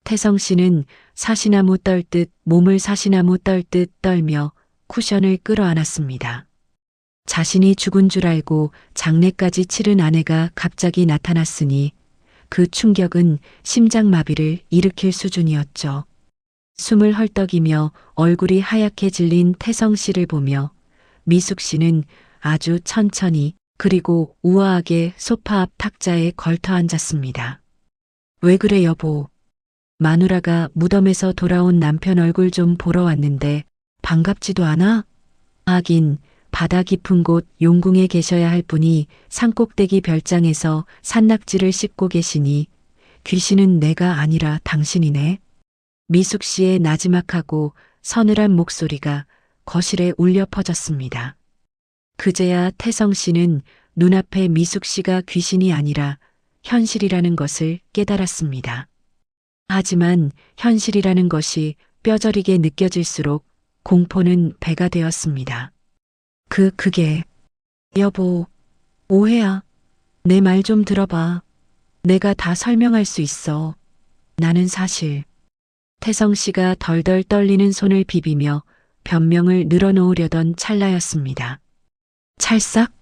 태성 씨는 사시나무 떨듯 몸을 사시나무 떨듯 떨며 쿠션을 끌어안았습니다. 자신이 죽은 줄 알고 장례까지 치른 아내가 갑자기 나타났으니 그 충격은 심장마비를 일으킬 수준이었죠. 숨을 헐떡이며 얼굴이 하얗게 질린 태성 씨를 보며 미숙 씨는 아주 천천히 그리고 우아하게 소파 앞 탁자에 걸터 앉았습니다. 왜 그래 여보? 마누라가 무덤에서 돌아온 남편 얼굴 좀 보러 왔는데 반갑지도 않아? 하긴 바다 깊은 곳 용궁에 계셔야 할 분이 산꼭대기 별장에서 산낙지를 씹고 계시니 귀신은 내가 아니라 당신이네. 미숙 씨의 나지막하고 서늘한 목소리가 거실에 울려 퍼졌습니다. 그제야 태성 씨는 눈앞에 미숙 씨가 귀신이 아니라 현실이라는 것을 깨달았습니다. 하지만 현실이라는 것이 뼈저리게 느껴질수록 공포는 배가 되었습니다. 그게 여보, 오해야. 내 말 좀 들어봐. 내가 다 설명할 수 있어. 나는 사실. 태성 씨가 덜덜 떨리는 손을 비비며 변명을 늘어놓으려던 찰나였습니다. 찰싹?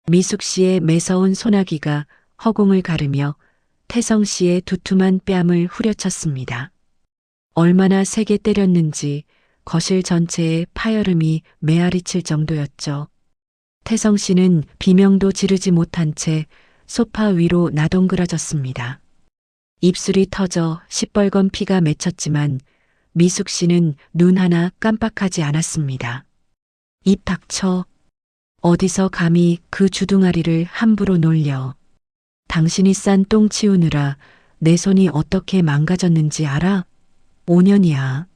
미숙 씨의 매서운 소나기가 허공을 가르며 태성 씨의 두툼한 뺨을 후려쳤습니다. 얼마나 세게 때렸는지 거실 전체에 파열음이 메아리칠 정도였죠. 태성 씨는 비명도 지르지 못한 채 소파 위로 나동그라졌습니다. 입술이 터져 시뻘건 피가 맺혔지만 미숙 씨는 눈 하나 깜빡하지 않았습니다. 입 닥쳐. 어디서 감히 그 주둥아리를 함부로 놀려. 당신이 싼 똥 치우느라 내 손이 어떻게 망가졌는지 알아? 5년이야.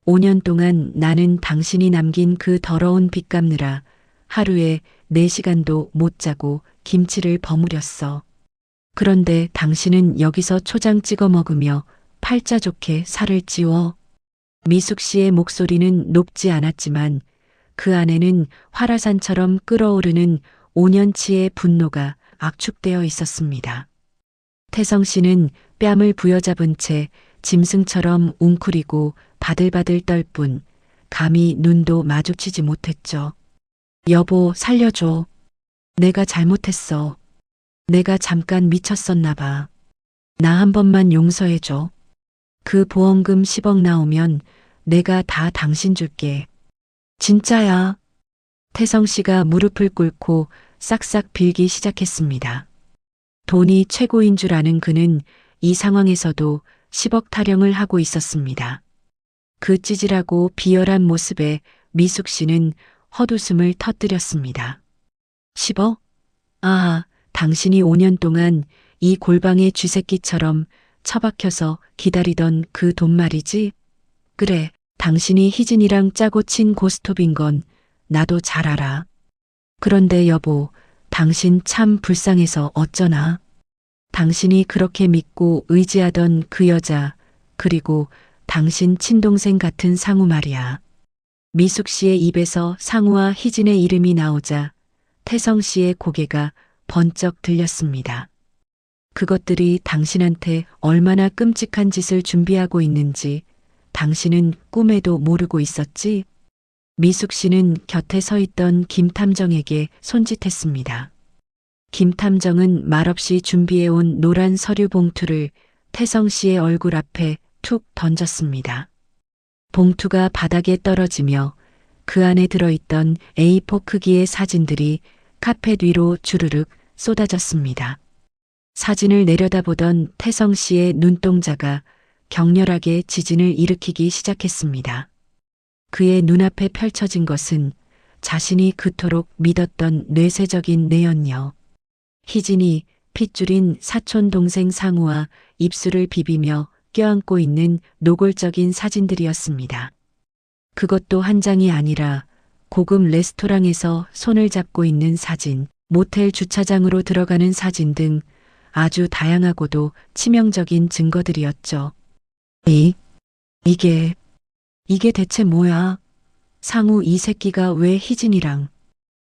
5년 동안 나는 당신이 남긴 그 더러운 빚 갚느라 하루에 4시간도 못 자고 김치를 버무렸어. 그런데 당신은 여기서 초장 찍어 먹으며 팔자 좋게 살을 찌워. 미숙 씨의 목소리는 높지 않았지만 그 안에는 화라산처럼 끓어오르는 5년치의 분노가 압축되어 있었습니다. 태성 씨는 뺨을 부여잡은 채 짐승처럼 웅크리고 바들바들 떨 뿐 감히 눈도 마주치지 못했죠. 여보, 살려줘. 내가 잘못했어. 내가 잠깐 미쳤었나 봐. 나 한 번만 용서해줘. 그 보험금 10억 나오면 내가 다 당신 줄게. 진짜야. 태성 씨가 무릎을 꿇고 싹싹 빌기 시작했습니다. 돈이 최고인 줄 아는 그는 이 상황에서도 10억 타령을 하고 있었습니다. 그 찌질하고 비열한 모습에 미숙 씨는 헛웃음을 터뜨렸습니다. 10억? 아, 당신이 5년 동안 이 골방의 쥐새끼처럼 처박혀서 기다리던 그 돈 말이지? 그래, 당신이 희진이랑 짜고 친 고스톱인 건 나도 잘 알아. 그런데 여보, 당신 참 불쌍해서 어쩌나. 당신이 그렇게 믿고 의지하던 그 여자, 그리고 당신 친동생 같은 상우 말이야. 미숙 씨의 입에서 상우와 희진의 이름이 나오자 태성 씨의 고개가 번쩍 들렸습니다. 그것들이 당신한테 얼마나 끔찍한 짓을 준비하고 있는지 당신은 꿈에도 모르고 있었지? 미숙 씨는 곁에 서 있던 김 탐정에게 손짓했습니다. 김 탐정은 말없이 준비해온 노란 서류 봉투를 태성 씨의 얼굴 앞에 툭 던졌습니다. 봉투가 바닥에 떨어지며 그 안에 들어있던 A4 크기의 사진들이 카펫 위로 주르륵 쏟아졌습니다. 사진을 내려다보던 태성 씨의 눈동자가 격렬하게 지진을 일으키기 시작했습니다. 그의 눈앞에 펼쳐진 것은 자신이 그토록 믿었던 뇌세적인 내연녀. 희진이 핏줄인 사촌 동생 상우와 입술을 비비며 껴안고 있는 노골적인 사진들이었습니다. 그것도 한 장이 아니라 고급 레스토랑에서 손을 잡고 있는 사진, 모텔 주차장으로 들어가는 사진 등 아주 다양하고도 치명적인 증거들이었죠. 이게 대체 뭐야? 상우 이 새끼가 왜 희진이랑?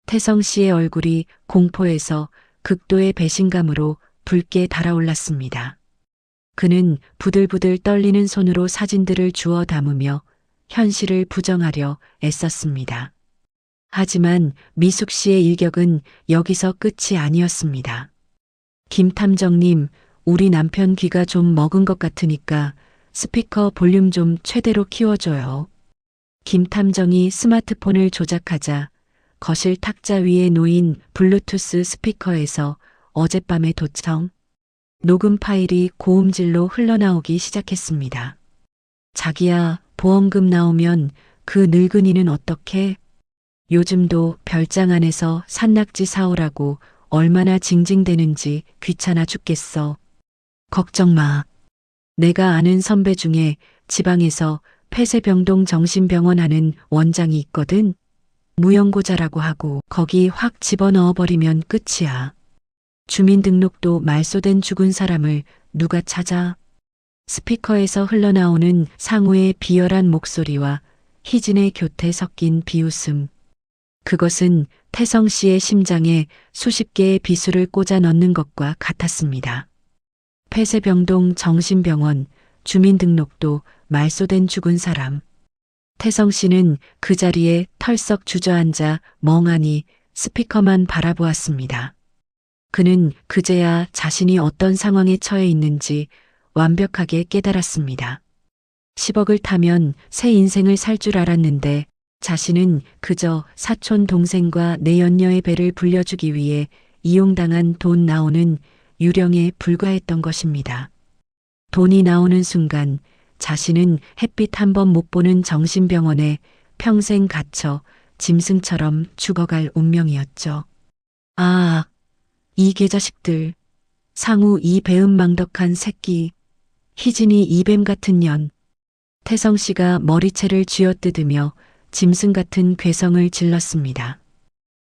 태성 씨의 얼굴이 공포에서 극도의 배신감으로 붉게 달아올랐습니다. 그는 부들부들 떨리는 손으로 사진들을 주워 담으며 현실을 부정하려 애썼습니다. 하지만 미숙 씨의 일격은 여기서 끝이 아니었습니다. 김 탐정님, 우리 남편 귀가 좀 먹은 것 같으니까 스피커 볼륨 좀 최대로 키워줘요. 김 탐정이 스마트폰을 조작하자 거실 탁자 위에 놓인 블루투스 스피커에서 어젯밤의 도청, 녹음 파일이 고음질로 흘러나오기 시작했습니다. 자기야, 보험금 나오면 그 늙은이는 어떻게? 요즘도 별장 안에서 산낙지 사오라고 얼마나 징징대는지 귀찮아 죽겠어. 걱정 마. 내가 아는 선배 중에 지방에서 폐쇄병동 정신병원 하는 원장이 있거든. 무연고자라고 하고 거기 확 집어넣어버리면 끝이야. 주민등록도 말소된 죽은 사람을 누가 찾아? 스피커에서 흘러나오는 상우의 비열한 목소리와 희진의 곁에 섞인 비웃음. 그것은 태성 씨의 심장에 수십 개의 비수를 꽂아 넣는 것과 같았습니다. 폐쇄병동 정신병원, 주민등록도 말소된 죽은 사람. 태성 씨는 그 자리에 털썩 주저앉아 멍하니 스피커만 바라보았습니다. 그는 그제야 자신이 어떤 상황에 처해 있는지 완벽하게 깨달았습니다. 10억을 타면 새 인생을 살 줄 알았는데 자신은 그저 사촌 동생과 내연녀의 배를 불려주기 위해 이용당한 돈 나오는 유령에 불과했던 것입니다. 돈이 나오는 순간 자신은 햇빛 한 번 못 보는 정신병원에 평생 갇혀 짐승처럼 죽어갈 운명이었죠. 아, 이 개자식들. 상우 이 배은망덕한 새끼. 희진이 이 뱀 같은 년. 태성 씨가 머리채를 쥐어뜯으며 짐승 같은 괴성을 질렀습니다.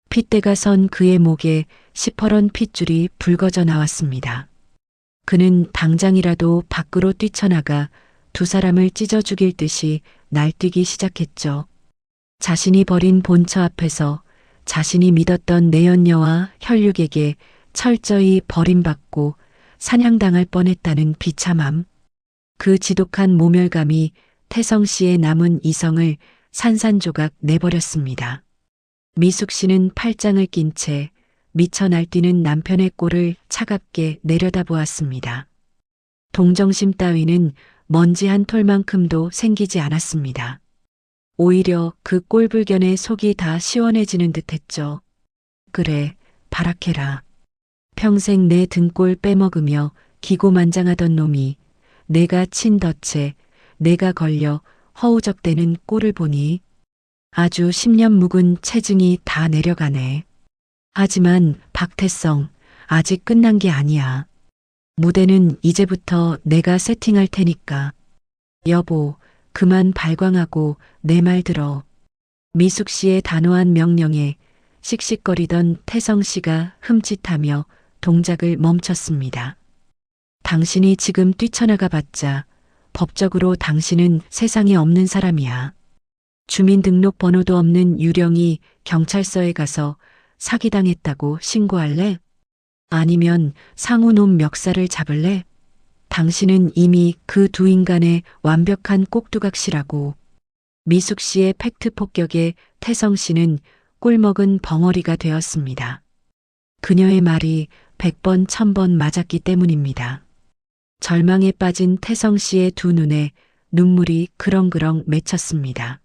핏대가 선 그의 목에 시퍼런 핏줄이 붉어져 나왔습니다. 그는 당장이라도 밖으로 뛰쳐나가 두 사람을 찢어 죽일 듯이 날뛰기 시작했죠. 자신이 버린 본처 앞에서 자신이 믿었던 내연녀와 혈육에게 철저히 버림받고 사냥당할 뻔했다는 비참함. 그 지독한 모멸감이 태성 씨의 남은 이성을 산산조각 내버렸습니다. 미숙 씨는 팔짱을 낀 채 미쳐 날뛰는 남편의 꼴을 차갑게 내려다보았습니다. 동정심 따위는 먼지 한 톨만큼도 생기지 않았습니다. 오히려 그 꼴불견에 속이 다 시원해지는 듯했죠. 그래, 발악해라. 평생 내 등골 빼먹으며 기고만장하던 놈이 내가 친 덫에 내가 걸려 허우적대는 꼴을 보니 아주 10년 묵은 체증이 다 내려가네. 하지만 박태성, 아직 끝난 게 아니야. 무대는 이제부터 내가 세팅할 테니까. 여보, 그만 발광하고 내 말 들어. 미숙 씨의 단호한 명령에 씩씩거리던 태성 씨가 흠칫하며 동작을 멈췄습니다. 당신이 지금 뛰쳐나가 봤자 법적으로 당신은 세상에 없는 사람이야. 주민등록번호도 없는 유령이 경찰서에 가서 사기당했다고 신고할래? 아니면 상우놈 멱살을 잡을래? 당신은 이미 그 두 인간의 완벽한 꼭두각시라고. 미숙 씨의 팩트 폭격에 태성 씨는 꿀먹은 벙어리가 되었습니다. 그녀의 말이 100번 1000번 맞았기 때문입니다. 절망에 빠진 태성 씨의 두 눈에 눈물이 그렁그렁 맺혔습니다.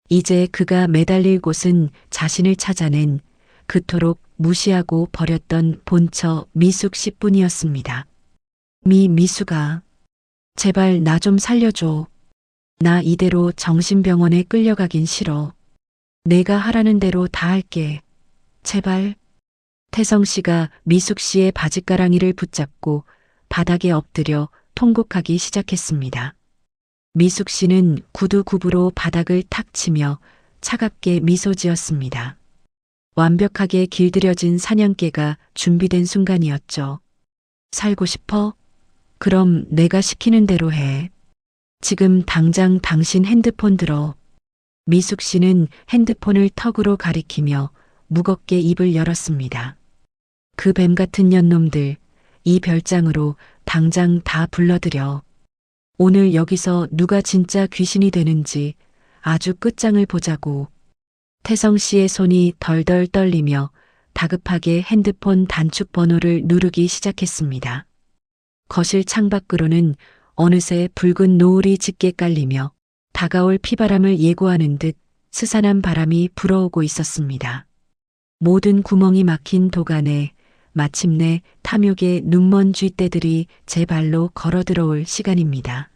이제 그가 매달릴 곳은 자신을 찾아낸 그토록 무시하고 버렸던 본처 미숙 씨뿐이었습니다. 미숙아, 제발 나 좀 살려줘. 나 이대로 정신병원에 끌려가긴 싫어. 내가 하라는 대로 다 할게. 제발. 태성 씨가 미숙 씨의 바짓가랑이를 붙잡고 바닥에 엎드려 통곡하기 시작했습니다. 미숙 씨는 구두굽으로 바닥을 탁 치며 차갑게 미소 지었습니다. 완벽하게 길들여진 사냥개가 준비된 순간이었죠. 살고 싶어? 그럼 내가 시키는 대로 해. 지금 당장 당신 핸드폰 들어. 미숙 씨는 핸드폰을 턱으로 가리키며 무겁게 입을 열었습니다. 그 뱀 같은 년놈들, 이 별장으로 당장 다 불러들여. 오늘 여기서 누가 진짜 귀신이 되는지 아주 끝장을 보자고. 태성 씨의 손이 덜덜 떨리며 다급하게 핸드폰 단축 번호를 누르기 시작했습니다. 거실 창밖으로는 어느새 붉은 노을이 짙게 깔리며 다가올 피바람을 예고하는 듯 스산한 바람이 불어오고 있었습니다. 모든 구멍이 막힌 도간에 마침내 탐욕의 눈먼 쥐떼들이 제 발로 걸어 들어올 시간입니다.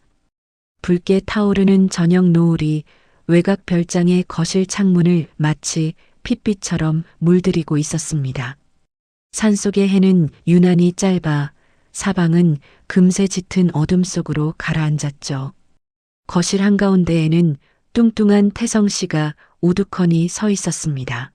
붉게 타오르는 저녁 노을이 외곽 별장의 거실 창문을 마치 핏빛처럼 물들이고 있었습니다. 산속의 해는 유난히 짧아 사방은 금세 짙은 어둠 속으로 가라앉았죠. 거실 한가운데에는 뚱뚱한 태성 씨가 우두커니 서 있었습니다.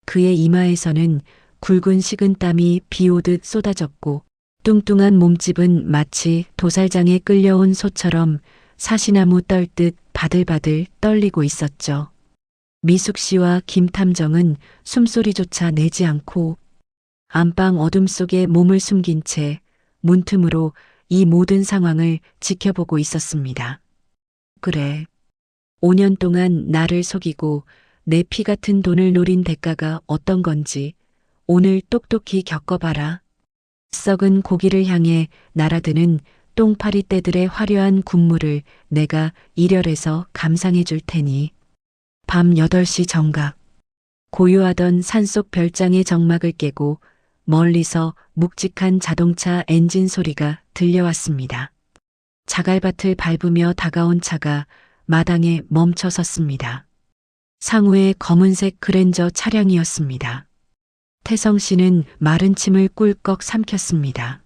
그의 이마에서는 굵은 식은땀이 비 오듯 쏟아졌고 뚱뚱한 몸집은 마치 도살장에 끌려온 소처럼 사시나무 떨듯 바들바들 떨리고 있었죠. 미숙 씨와 김탐정은 숨소리조차 내지 않고 안방 어둠 속에 몸을 숨긴 채 문틈으로 이 모든 상황을 지켜보고 있었습니다. 그래. 5년 동안 나를 속이고 내 피 같은 돈을 노린 대가가 어떤 건지 오늘 똑똑히 겪어봐라. 썩은 고기를 향해 날아드는 똥파리 떼들의 화려한 군무를 내가 일열에서 감상해 줄 테니. 밤 8시 정각. 고요하던 산속 별장의 정막을 깨고 멀리서 묵직한 자동차 엔진 소리가 들려왔습니다. 자갈밭을 밟으며 다가온 차가 마당에 멈춰 섰습니다. 상우의 검은색 그랜저 차량이었습니다. 태성 씨는 마른 침을 꿀꺽 삼켰습니다.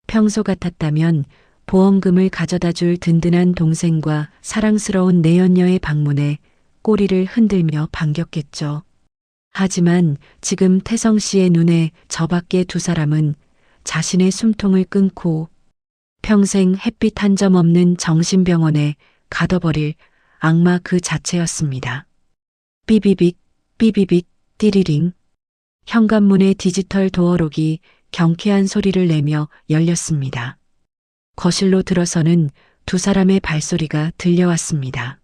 평소 같았다면 보험금을 가져다 줄 든든한 동생과 사랑스러운 내연녀의 방문에 꼬리를 흔들며 반겼겠죠. 하지만 지금 태성 씨의 눈에 저 밖의 두 사람은 자신의 숨통을 끊고 평생 햇빛 한 점 없는 정신병원에 가둬버릴 악마 그 자체였습니다. 삐비빅, 삐비빅, 띠리링. 현관문의 디지털 도어록이 경쾌한 소리를 내며 열렸습니다. 거실로 들어서는 두 사람의 발소리가 들려왔습니다.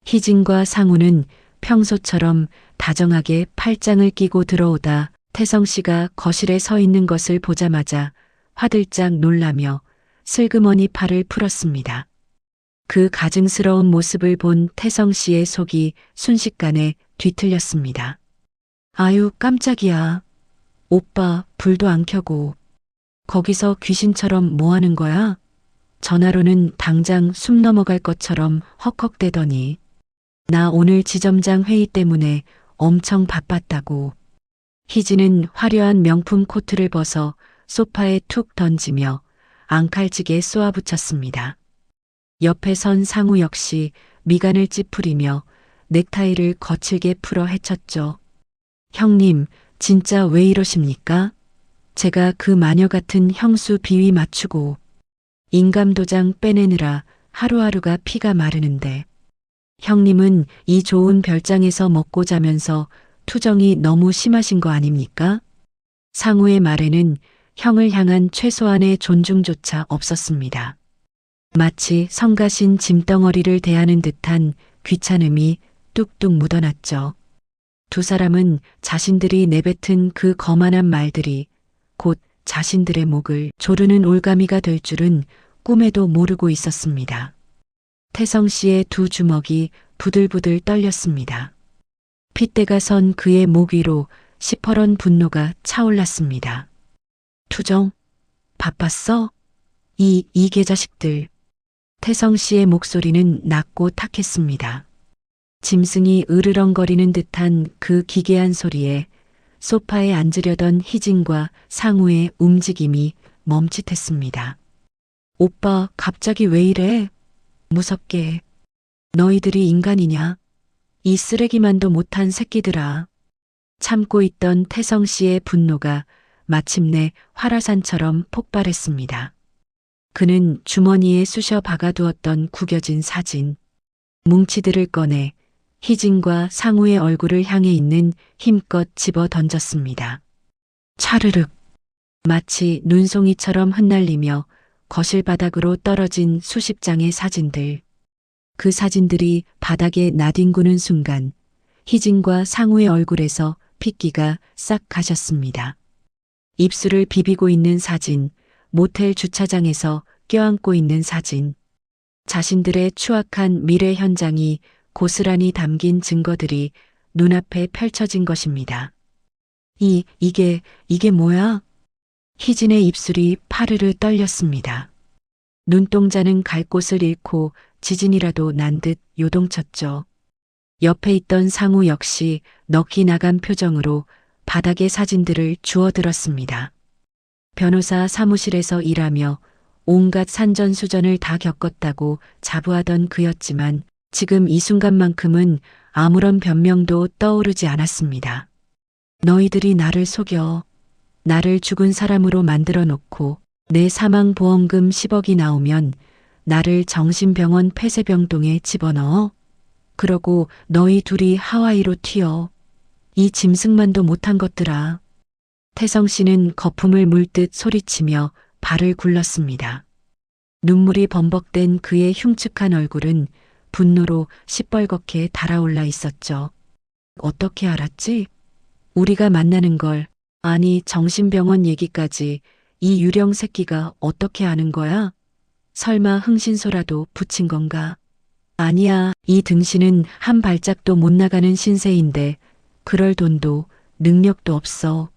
희진과 상우는 평소처럼 다정하게 팔짱을 끼고 들어오다 태성 씨가 거실에 서 있는 것을 보자마자 화들짝 놀라며 슬그머니 팔을 풀었습니다. 그 가증스러운 모습을 본 태성 씨의 속이 순식간에 뒤틀렸습니다. 아유, 깜짝이야. 오빠, 불도 안 켜고. 거기서 귀신처럼 뭐 하는 거야? 전화로는 당장 숨 넘어갈 것처럼 헉헉대더니. 나 오늘 지점장 회의 때문에 엄청 바빴다고. 희진은 화려한 명품 코트를 벗어 소파에 툭 던지며 앙칼지게 쏘아붙였습니다. 옆에 선 상우 역시 미간을 찌푸리며 넥타이를 거칠게 풀어 헤쳤죠. 형님, 진짜 왜 이러십니까? 제가 그 마녀 같은 형수 비위 맞추고 인감도장 빼내느라 하루하루가 피가 마르는데 형님은 이 좋은 별장에서 먹고 자면서 투정이 너무 심하신 거 아닙니까? 상우의 말에는 형을 향한 최소한의 존중조차 없었습니다. 마치 성가신 짐덩어리를 대하는 듯한 귀찮음이 뚝뚝 묻어났죠. 두 사람은 자신들이 내뱉은 그 거만한 말들이 곧 자신들의 목을 조르는 올가미가 될 줄은 꿈에도 모르고 있었습니다. 태성 씨의 두 주먹이 부들부들 떨렸습니다. 핏대가 선 그의 목 위로 시퍼런 분노가 차올랐습니다. 투정? 바빴어? 이 개자식들. 태성 씨의 목소리는 낮고 탁했습니다. 짐승이 으르렁거리는 듯한 그 기괴한 소리에 소파에 앉으려던 희진과 상우의 움직임이 멈칫했습니다. 오빠, 갑자기 왜 이래? 무섭게. 너희들이 인간이냐? 이 쓰레기만도 못한 새끼들아. 참고 있던 태성 씨의 분노가 마침내 활화산처럼 폭발했습니다. 그는 주머니에 쑤셔 박아두었던 구겨진 사진, 뭉치들을 꺼내 희진과 상우의 얼굴을 향해 있는 힘껏 집어 던졌습니다. 차르륵. 마치 눈송이처럼 흩날리며 거실 바닥으로 떨어진 수십 장의 사진들. 그 사진들이 바닥에 나뒹구는 순간 희진과 상우의 얼굴에서 핏기가 싹 가셨습니다. 입술을 비비고 있는 사진, 모텔 주차장에서 껴안고 있는 사진, 자신들의 추악한 미래 현장이 고스란히 담긴 증거들이 눈앞에 펼쳐진 것입니다. 이게 뭐야? 희진의 입술이 파르르 떨렸습니다. 눈동자는 갈 곳을 잃고 지진이라도 난 듯 요동쳤죠. 옆에 있던 상우 역시 넋이 나간 표정으로 바닥의 사진들을 주워들었습니다. 변호사 사무실에서 일하며 온갖 산전수전을 다 겪었다고 자부하던 그였지만 지금 이 순간만큼은 아무런 변명도 떠오르지 않았습니다. 너희들이 나를 속여. 나를 죽은 사람으로 만들어 놓고 내 사망보험금 10억이 나오면 나를 정신병원 폐쇄병동에 집어넣어. 그러고 너희 둘이 하와이로 튀어. 이 짐승만도 못한 것들아. 태성 씨는 거품을 물듯 소리치며 발을 굴렀습니다. 눈물이 범벅된 그의 흉측한 얼굴은 분노로 시뻘겋게 달아올라 있었죠. 어떻게 알았지? 우리가 만나는 걸, 아니 정신병원 얘기까지 이 유령 새끼가 어떻게 아는 거야? 설마 흥신소라도 붙인 건가? 아니야, 이 등신은 한 발짝도 못 나가는 신세인데 그럴 돈도 능력도 없어.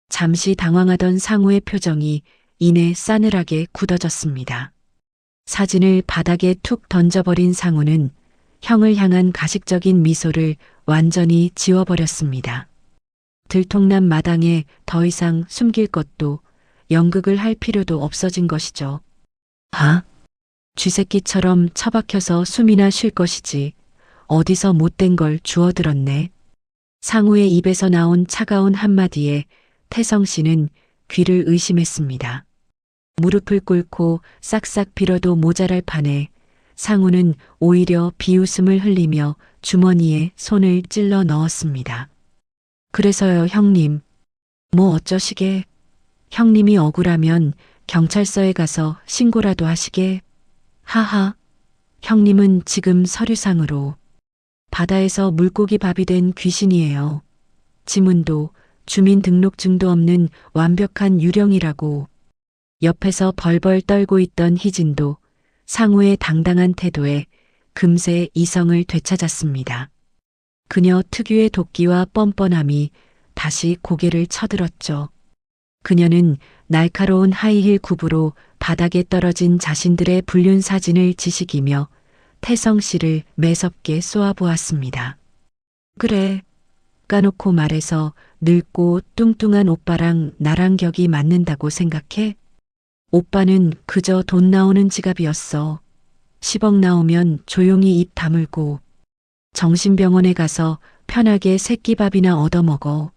잠시 당황하던 상우의 표정이 이내 싸늘하게 굳어졌습니다. 사진을 바닥에 툭 던져버린 상우는 형을 향한 가식적인 미소를 완전히 지워버렸습니다. 들통난 마당에 더 이상 숨길 것도 연극을 할 필요도 없어진 것이죠. 아? 쥐새끼처럼 처박혀서 숨이나 쉴 것이지 어디서 못된 걸 주워들었네. 상우의 입에서 나온 차가운 한마디에 태성 씨는 귀를 의심했습니다. 무릎을 꿇고 싹싹 빌어도 모자랄 판에 상우는 오히려 비웃음을 흘리며 주머니에 손을 찔러 넣었습니다. 그래서요, 형님. 뭐 어쩌시게? 형님이 억울하면 경찰서에 가서 신고라도 하시게. 하하. 형님은 지금 서류상으로 바다에서 물고기 밥이 된 귀신이에요. 지문도 주민등록증도 없는 완벽한 유령이라고. 옆에서 벌벌 떨고 있던 희진도 상우의 당당한 태도에 금세 이성을 되찾았습니다. 그녀 특유의 도끼와 뻔뻔함이 다시 고개를 쳐들었죠. 그녀는 날카로운 하이힐 굽으로 바닥에 떨어진 자신들의 불륜 사진을 지식이며 태성 씨를 매섭게 쏘아보았습니다. 그래, 까놓고 말해서 늙고 뚱뚱한 오빠랑 나랑 격이 맞는다고 생각해? 오빠는 그저 돈 나오는 지갑이었어. 10억 나오면 조용히 입 다물고 정신병원에 가서 편하게 새끼밥이나 얻어먹어.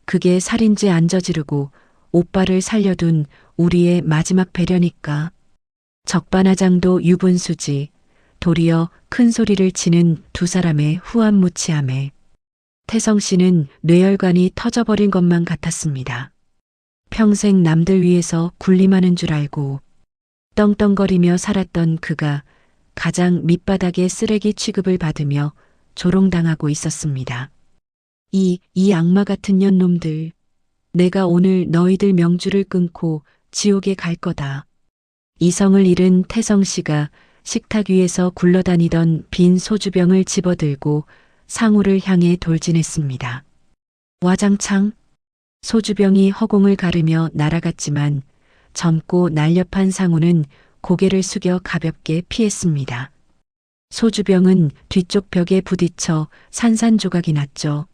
그게 살인죄 안 저지르고 오빠를 살려둔 우리의 마지막 배려니까. 적반하장도 유분수지. 도리어 큰 소리를 치는 두 사람의 후안무치함에 태성 씨는 뇌혈관이 터져버린 것만 같았습니다. 평생 남들 위해서 군림하는 줄 알고 떵떵거리며 살았던 그가 가장 밑바닥의 쓰레기 취급을 받으며 조롱당하고 있었습니다. 이 악마 같은 년놈들. 내가 오늘 너희들 명주를 끊고 지옥에 갈 거다. 이성을 잃은 태성 씨가 식탁 위에서 굴러다니던 빈 소주병을 집어들고 상우를 향해 돌진했습니다. 와장창. 소주병이 허공을 가르며 날아갔지만 젊고 날렵한 상우는 고개를 숙여 가볍게 피했습니다. 소주병은 뒤쪽 벽에 부딪혀 산산조각이 났죠.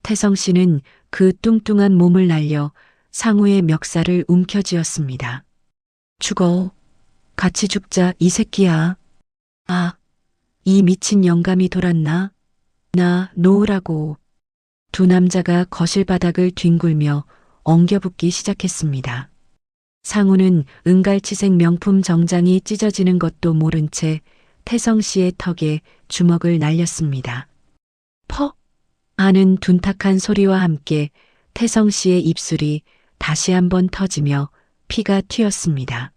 태성 씨는 그 뚱뚱한 몸을 날려 상우의 멱살을 움켜쥐었습니다. 죽어. 같이 죽자, 이 새끼야. 아, 이 미친 영감이 돌았나? 나 놓으라고. 두 남자가 거실 바닥을 뒹굴며 엉겨붙기 시작했습니다. 상우는 은갈치색 명품 정장이 찢어지는 것도 모른 채 태성 씨의 턱에 주먹을 날렸습니다. 퍽! 하는 둔탁한 소리와 함께 태성 씨의 입술이 다시 한번 터지며 피가 튀었습니다.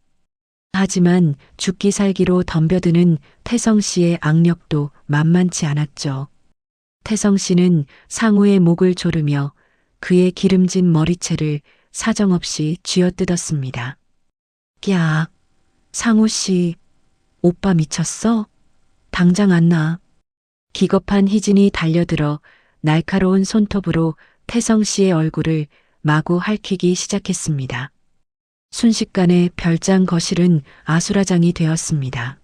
하지만 죽기 살기로 덤벼드는 태성 씨의 악력도 만만치 않았죠. 태성 씨는 상우의 목을 조르며 그의 기름진 머리채를 사정없이 쥐어뜯었습니다. 야, 상우 씨, 오빠 미쳤어? 당장 안 나. 기겁한 희진이 달려들어 날카로운 손톱으로 태성 씨의 얼굴을 마구 핥히기 시작했습니다. 순식간에 별장 거실은 아수라장이 되었습니다.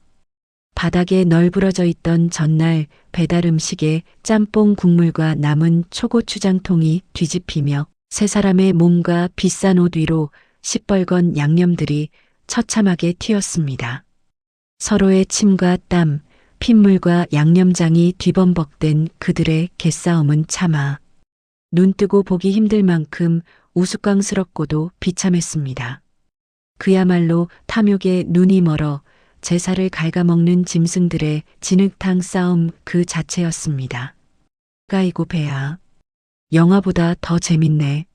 바닥에 널브러져 있던 전날 배달 음식에 짬뽕 국물과 남은 초고추장통이 뒤집히며 세 사람의 몸과 비싼 옷 위로 시뻘건 양념들이 처참하게 튀었습니다. 서로의 침과 땀, 핏물과 양념장이 뒤범벅된 그들의 개싸움은 차마 눈뜨고 보기 힘들 만큼 우스꽝스럽고도 비참했습니다. 그야말로 탐욕에 눈이 멀어 제사를 갉아먹는 짐승들의 진흙탕 싸움 그 자체였습니다. 까이고 배야. 영화보다 더 재밌네.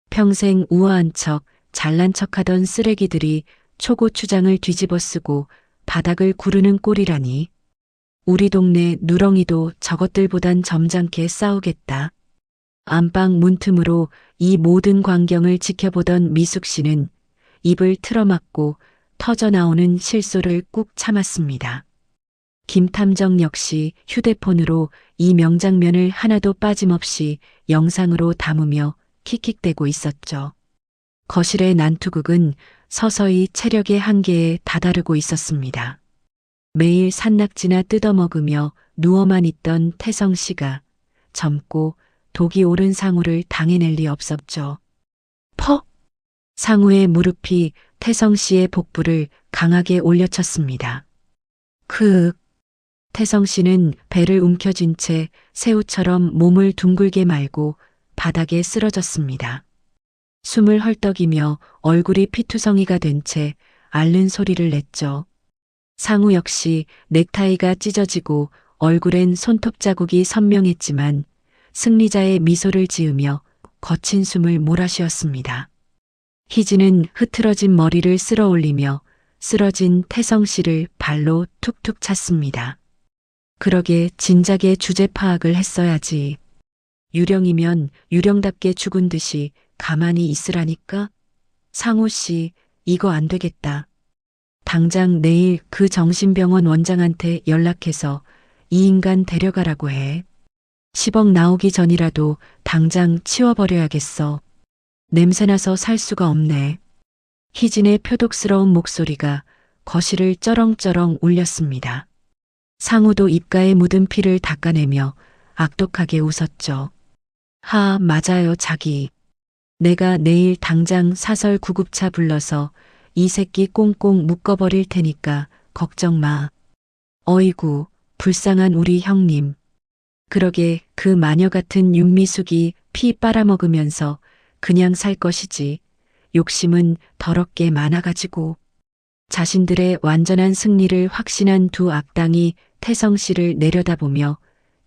평생 우아한 척, 잘난 척하던 쓰레기들이 초고추장을 뒤집어 쓰고 바닥을 구르는 꼴이라니. 우리 동네 누렁이도 저것들보단 점잖게 싸우겠다. 안방 문틈으로 이 모든 광경을 지켜보던 미숙 씨는 입을 틀어막고 터져나오는 실소를 꾹 참았습니다. 김탐정 역시 휴대폰으로 이 명장면을 하나도 빠짐없이 영상으로 담으며 킥킥대고 있었죠. 거실의 난투극은 서서히 체력의 한계에 다다르고 있었습니다. 매일 산낙지나 뜯어먹으며 누워만 있던 태성 씨가 젊고 독이 오른 상우를 당해낼 리 없었죠. 퍽! 상우의 무릎이 태성 씨의 복부를 강하게 올려쳤습니다. 크윽! 태성 씨는 배를 움켜쥔 채 새우처럼 몸을 둥글게 말고 바닥에 쓰러졌습니다. 숨을 헐떡이며 얼굴이 피투성이가 된 채 앓는 소리를 냈죠. 상우 역시 넥타이가 찢어지고 얼굴엔 손톱 자국이 선명했지만 승리자의 미소를 지으며 거친 숨을 몰아쉬었습니다. 희진은 흐트러진 머리를 쓸어 올리며 쓰러진 태성 씨를 발로 툭툭 찼습니다. 그러게 진작에 주제 파악을 했어야지. 유령이면 유령답게 죽은 듯이 가만히 있으라니까? 상우 씨, 이거 안 되겠다. 당장 내일 그 정신병원 원장한테 연락해서 이 인간 데려가라고 해. 10억 나오기 전이라도 당장 치워버려야겠어. 냄새나서 살 수가 없네. 희진의 표독스러운 목소리가 거실을 쩌렁쩌렁 울렸습니다. 상우도 입가에 묻은 피를 닦아내며 악독하게 웃었죠. 하, 맞아요, 자기. 내가 내일 당장 사설 구급차 불러서 이 새끼 꽁꽁 묶어버릴 테니까 걱정 마. 어이구, 불쌍한 우리 형님. 그러게 그 마녀 같은 윤미숙이 피 빨아먹으면서 그냥 살 것이지. 욕심은 더럽게 많아가지고. 자신들의 완전한 승리를 확신한 두 악당이 태성 씨를 내려다보며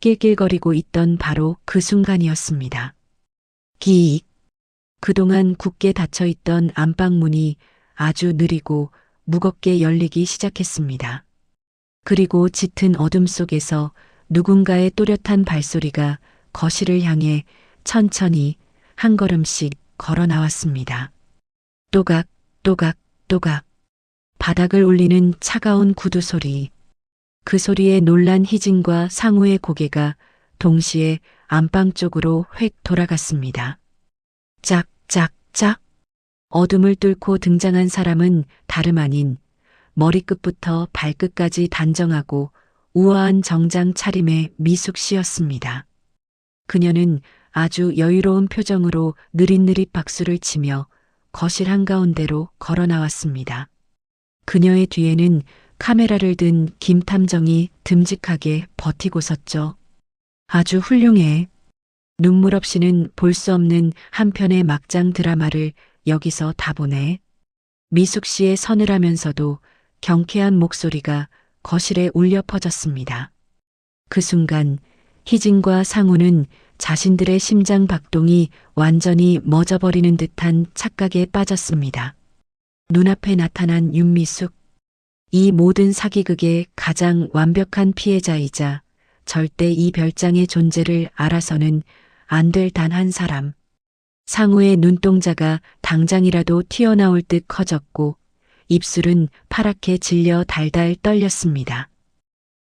낄낄거리고 있던 바로 그 순간이었습니다. 기익. 그동안 굳게 닫혀있던 안방문이 아주 느리고 무겁게 열리기 시작했습니다. 그리고 짙은 어둠 속에서 누군가의 또렷한 발소리가 거실을 향해 천천히 한 걸음씩 걸어 나왔습니다. 또각, 또각, 또각. 바닥을 울리는 차가운 구두 소리. 그 소리에 놀란 희진과 상우의 고개가 동시에 안방 쪽으로 획 돌아갔습니다. 짝, 짝, 짝. 어둠을 뚫고 등장한 사람은 다름 아닌 머리끝부터 발끝까지 단정하고 우아한 정장 차림의 미숙 씨였습니다. 그녀는 아주 여유로운 표정으로 느릿느릿 박수를 치며 거실 한가운데로 걸어 나왔습니다. 그녀의 뒤에는 카메라를 든 김 탐정이 듬직하게 버티고 섰죠. 아주 훌륭해. 눈물 없이는 볼 수 없는 한 편의 막장 드라마를 여기서 다 보네. 미숙 씨의 서늘하면서도 경쾌한 목소리가 거실에 울려 퍼졌습니다. 그 순간 희진과 상우는 자신들의 심장 박동이 완전히 멎어버리는 듯한 착각에 빠졌습니다. 눈앞에 나타난 윤미숙. 이 모든 사기극의 가장 완벽한 피해자이자 절대 이 별장의 존재를 알아서는 안 될 단 한 사람. 상우의 눈동자가 당장이라도 튀어나올 듯 커졌고 입술은 파랗게 질려 달달 떨렸습니다.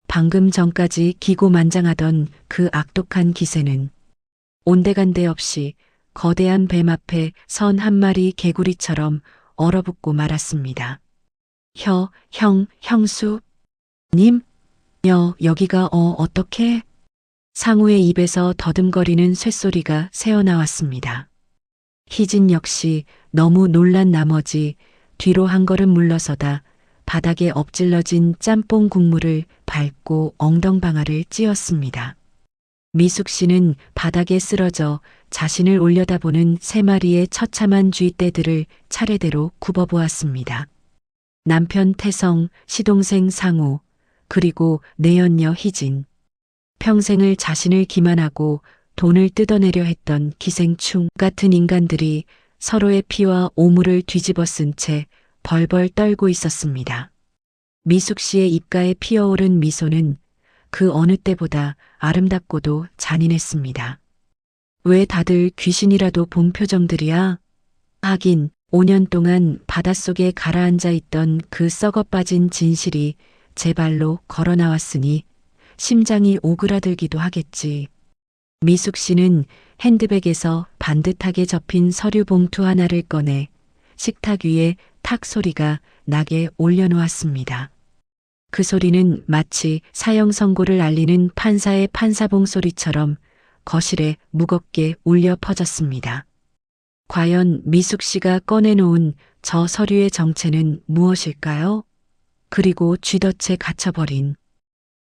방금 전까지 기고만장하던 그 악독한 기세는 온데간데 없이 거대한 뱀 앞에 선 한 마리 개구리처럼 얼어붙고 말았습니다. 형수? 님? 여기가 어떻게? 상우의 입에서 더듬거리는 쇳소리가 새어나왔습니다. 희진 역시 너무 놀란 나머지 뒤로 한 걸음 물러서다 바닥에 엎질러진 짬뽕 국물을 밟고 엉덩방아를 찧었습니다. 미숙 씨는 바닥에 쓰러져 자신을 올려다보는 세 마리의 처참한 쥐떼들을 차례대로 굽어보았습니다. 남편 태성, 시동생 상우, 그리고 내연녀 희진. 평생을 자신을 기만하고 돈을 뜯어내려 했던 기생충 같은 인간들이 서로의 피와 오물을 뒤집어 쓴 채 벌벌 떨고 있었습니다. 미숙 씨의 입가에 피어오른 미소는 그 어느 때보다 아름답고도 잔인했습니다. 왜 다들 귀신이라도 본 표정들이야? 하긴 5년 동안 바닷속에 가라앉아 있던 그 썩어빠진 진실이 제 발로 걸어 나왔으니 심장이 오그라들기도 하겠지. 미숙 씨는 핸드백에서 반듯하게 접힌 서류 봉투 하나를 꺼내 식탁 위에 탁 소리가 나게 올려놓았습니다. 그 소리는 마치 사형 선고를 알리는 판사의 판사봉 소리처럼 거실에 무겁게 울려 퍼졌습니다. 과연 미숙 씨가 꺼내놓은 저 서류의 정체는 무엇일까요? 그리고 쥐덫에 갇혀버린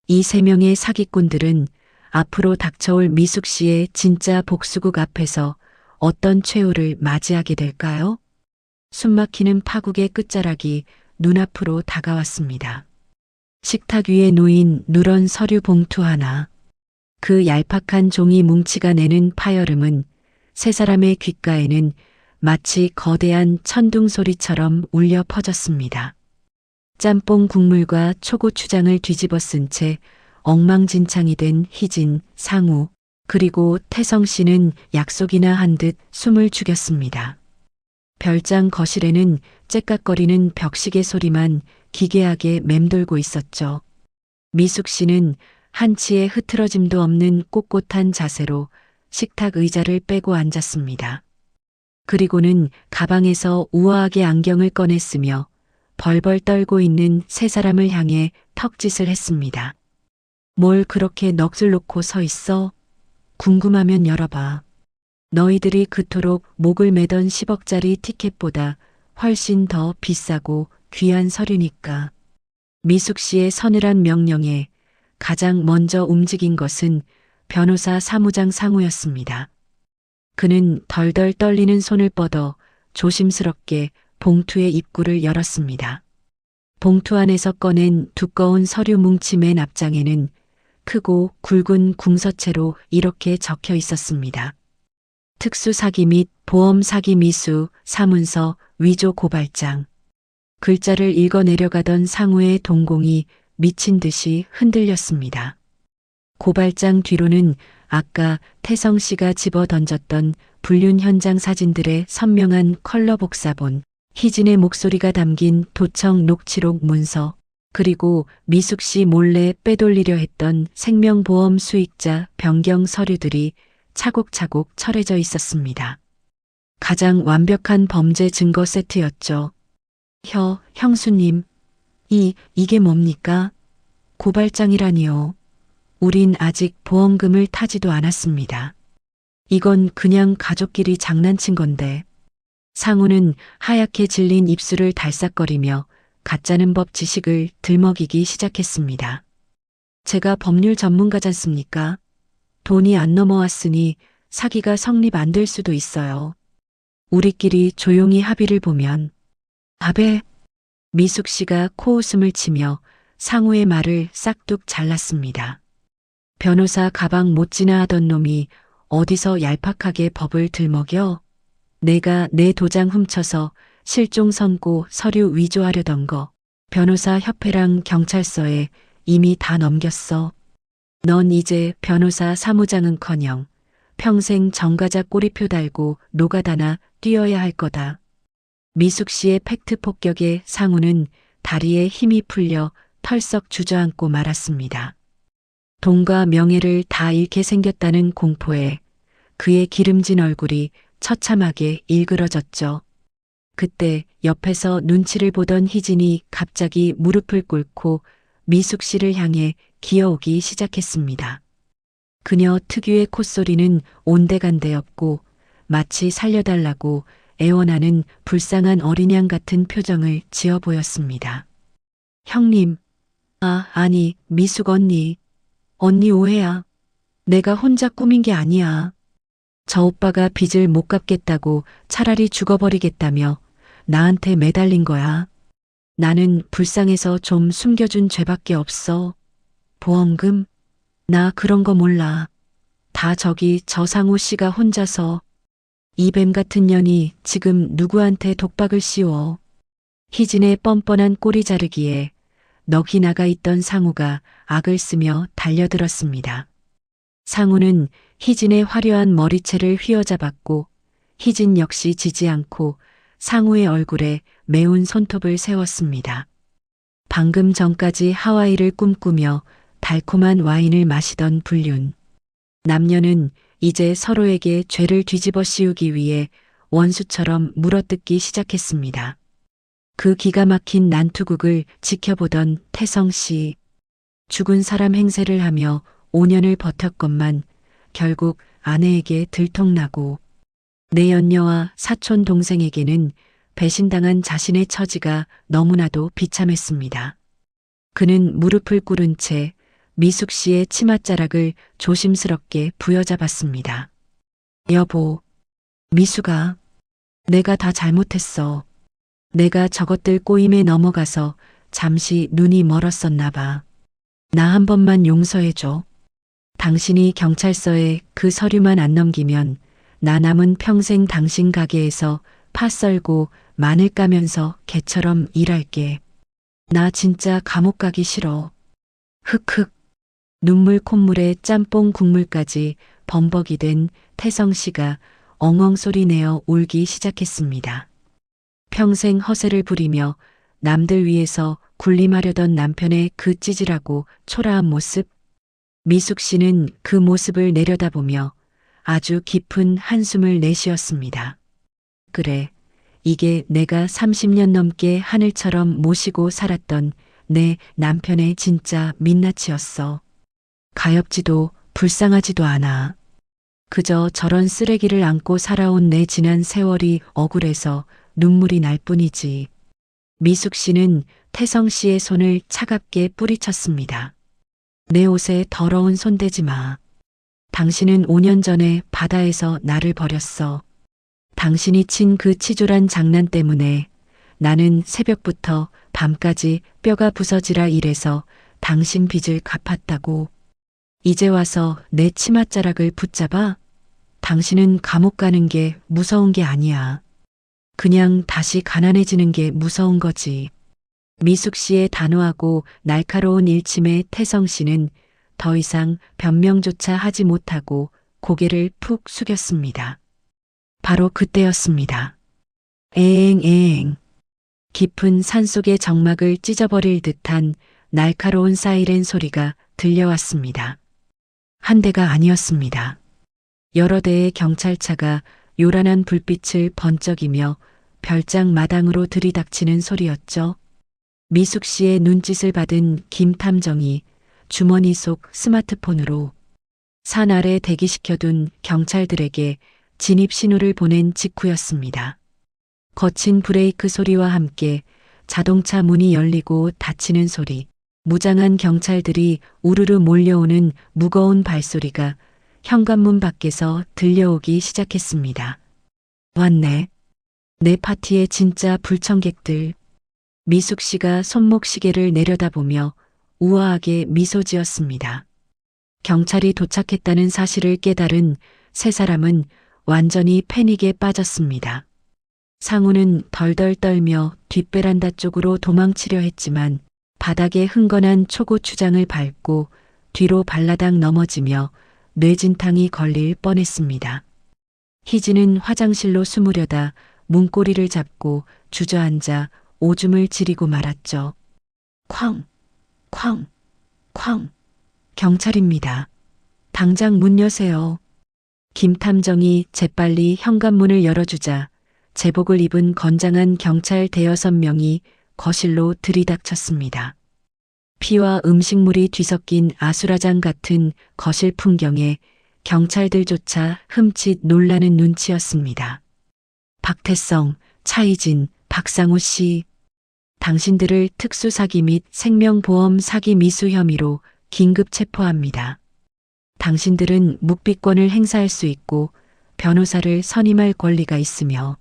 이 3명의 사기꾼들은 앞으로 닥쳐올 미숙 씨의 진짜 복수국 앞에서 어떤 최후를 맞이하게 될까요? 숨막히는 파국의 끝자락이 눈앞으로 다가왔습니다. 식탁 위에 놓인 누런 서류 봉투 하나. 그 얄팍한 종이 뭉치가 내는 파열음은 세 사람의 귓가에는 마치 거대한 천둥 소리처럼 울려 퍼졌습니다. 짬뽕 국물과 초고추장을 뒤집어 쓴 채 엉망진창이 된 희진, 상우, 그리고 태성 씨는 약속이나 한 듯 숨을 죽였습니다. 별장 거실에는 째깍거리는 벽시계 소리만 기괴하게 맴돌고 있었죠. 미숙 씨는 한치의 흐트러짐도 없는 꼿꼿한 자세로 식탁 의자를 빼고 앉았습니다. 그리고는 가방에서 우아하게 안경을 꺼냈으며 벌벌 떨고 있는 세 사람을 향해 턱짓을 했습니다. 뭘 그렇게 넋을 놓고 서 있어? 궁금하면 열어봐. 너희들이 그토록 목을 매던 10억짜리 티켓보다 훨씬 더 비싸고 귀한 서류니까. 미숙 씨의 서늘한 명령에 가장 먼저 움직인 것은 변호사 사무장 상우였습니다. 그는 덜덜 떨리는 손을 뻗어 조심스럽게 봉투의 입구를 열었습니다. 봉투 안에서 꺼낸 두꺼운 서류 뭉치 맨 앞장에는 크고 굵은 궁서체로 이렇게 적혀 있었습니다. 특수사기 및 보험사기 미수 사문서 위조 고발장. 글자를 읽어 내려가던 상우의 동공이 미친 듯이 흔들렸습니다. 고발장 뒤로는 아까 태성 씨가 집어 던졌던 불륜 현장 사진들의 선명한 컬러 복사본, 희진의 목소리가 담긴 도청 녹취록 문서, 그리고 미숙 씨 몰래 빼돌리려 했던 생명보험 수익자 변경 서류들이 차곡차곡 철해져 있었습니다. 가장 완벽한 범죄 증거 세트였죠. 형수님, 이게 뭡니까? 고발장이라니요. 우린 아직 보험금을 타지도 않았습니다. 이건 그냥 가족끼리 장난친 건데. 상우는 하얗게 질린 입술을 달싹거리며 가짜는 법 지식을 들먹이기 시작했습니다. 제가 법률 전문가잖습니까? 돈이 안 넘어왔으니 사기가 성립 안 될 수도 있어요. 우리끼리 조용히 합의를 보면. 아베, 미숙 씨가 코웃음을 치며 상우의 말을 싹둑 잘랐습니다. 변호사 가방 못지나 하던 놈이 어디서 얄팍하게 법을 들먹여? 내가 내 도장 훔쳐서 실종 선고 서류 위조하려던 거 변호사 협회랑 경찰서에 이미 다 넘겼어. 넌 이제 변호사 사무장은커녕 평생 정가자 꼬리표 달고 노가다나 뛰어야 할 거다. 미숙 씨의 팩트 폭격에 상우는 다리에 힘이 풀려 털썩 주저앉고 말았습니다. 돈과 명예를 다 잃게 생겼다는 공포에 그의 기름진 얼굴이 처참하게 일그러졌죠. 그때 옆에서 눈치를 보던 희진이 갑자기 무릎을 꿇고 미숙 씨를 향해 기어오기 시작했습니다. 그녀 특유의 콧소리는 온데간데없고 마치 살려달라고 애원하는 불쌍한 어린양 같은 표정을 지어 보였습니다. 형님, 아니, 미숙 언니. 언니 오해야. 내가 혼자 꾸민 게 아니야. 저 오빠가 빚을 못 갚겠다고 차라리 죽어버리겠다며 나한테 매달린 거야. 나는 불쌍해서 좀 숨겨준 죄밖에 없어. 보험금? 나 그런 거 몰라. 다 저기 저상우 씨가 혼자서. 이 뱀 같은 년이 지금 누구한테 독박을 씌워. 희진의 뻔뻔한 꼬리 자르기에 넋이 나가 있던 상우가 악을 쓰며 달려들었습니다. 상우는 희진의 화려한 머리채를 휘어잡았고 희진 역시 지지 않고 상우의 얼굴에 매운 손톱을 세웠습니다. 방금 전까지 하와이를 꿈꾸며 달콤한 와인을 마시던 불륜. 남녀는 이제 서로에게 죄를 뒤집어 씌우기 위해 원수처럼 물어뜯기 시작했습니다. 그 기가 막힌 난투극을 지켜보던 태성 씨. 죽은 사람 행세를 하며 5년을 버텼건만 결국 아내에게 들통나고 내연녀와 사촌 동생에게는 배신당한 자신의 처지가 너무나도 비참했습니다. 그는 무릎을 꿇은 채 미숙 씨의 치맛자락을 조심스럽게 부여잡았습니다. 여보, 미숙아, 내가 다 잘못했어. 내가 저것들 꼬임에 넘어가서 잠시 눈이 멀었었나 봐. 나 한 번만 용서해줘. 당신이 경찰서에 그 서류만 안 넘기면 나 남은 평생 당신 가게에서 파 썰고 마늘 까면서 개처럼 일할게. 나 진짜 감옥 가기 싫어. 흑흑. 눈물 콧물에 짬뽕 국물까지 범벅이 된 태성 씨가 엉엉 소리 내어 울기 시작했습니다. 평생 허세를 부리며 남들 위해서 군림하려던 남편의 그 찌질하고 초라한 모습. 미숙 씨는 그 모습을 내려다보며 아주 깊은 한숨을 내쉬었습니다. 그래, 이게 내가 30년 넘게 하늘처럼 모시고 살았던 내 남편의 진짜 민낯이었어. 가엾지도 불쌍하지도 않아. 그저 저런 쓰레기를 안고 살아온 내 지난 세월이 억울해서 눈물이 날 뿐이지. 미숙 씨는 태성 씨의 손을 차갑게 뿌리쳤습니다. 내 옷에 더러운 손 대지 마. 당신은 5년 전에 바다에서 나를 버렸어. 당신이 친 그 치졸한 장난 때문에 나는 새벽부터 밤까지 뼈가 부서지라 일해서 당신 빚을 갚았다고. 이제 와서 내 치맛자락을 붙잡아? 당신은 감옥 가는 게 무서운 게 아니야. 그냥 다시 가난해지는 게 무서운 거지. 미숙 씨의 단호하고 날카로운 일침에 태성 씨는 더 이상 변명조차 하지 못하고 고개를 푹 숙였습니다. 바로 그때였습니다. 에엥. 깊은 산속의 정막을 찢어버릴 듯한 날카로운 사이렌 소리가 들려왔습니다. 한 대가 아니었습니다. 여러 대의 경찰차가 요란한 불빛을 번쩍이며 별장 마당으로 들이닥치는 소리였죠. 미숙 씨의 눈짓을 받은 김 탐정이 주머니 속 스마트폰으로 산 아래 대기시켜둔 경찰들에게 진입 신호를 보낸 직후였습니다. 거친 브레이크 소리와 함께 자동차 문이 열리고 닫히는 소리, 무장한 경찰들이 우르르 몰려오는 무거운 발소리가 현관문 밖에서 들려오기 시작했습니다. 왔네. 내 파티의 진짜 불청객들. 미숙 씨가 손목시계를 내려다보며 우아하게 미소 지었습니다. 경찰이 도착했다는 사실을 깨달은 세 사람은 완전히 패닉에 빠졌습니다. 상우는 덜덜 떨며 뒷베란다 쪽으로 도망치려 했지만 바닥에 흥건한 초고추장을 밟고 뒤로 발라당 넘어지며 뇌진탕이 걸릴 뻔했습니다. 희진은 화장실로 숨으려다 문고리를 잡고 주저앉아 오줌을 지리고 말았죠. 쾅, 쾅, 쾅. 경찰입니다. 당장 문 여세요. 김 탐정이 재빨리 현관문을 열어주자 제복을 입은 건장한 경찰 대여섯 명이 거실로 들이닥쳤습니다. 피와 음식물이 뒤섞인 아수라장 같은 거실 풍경에 경찰들조차 흠칫 놀라는 눈치였습니다. 박태성, 차희진, 박상우 씨, 당신들을 특수사기 및 생명보험 사기 미수 혐의로 긴급 체포합니다. 당신들은 묵비권을 행사할 수 있고 변호사를 선임할 권리가 있으며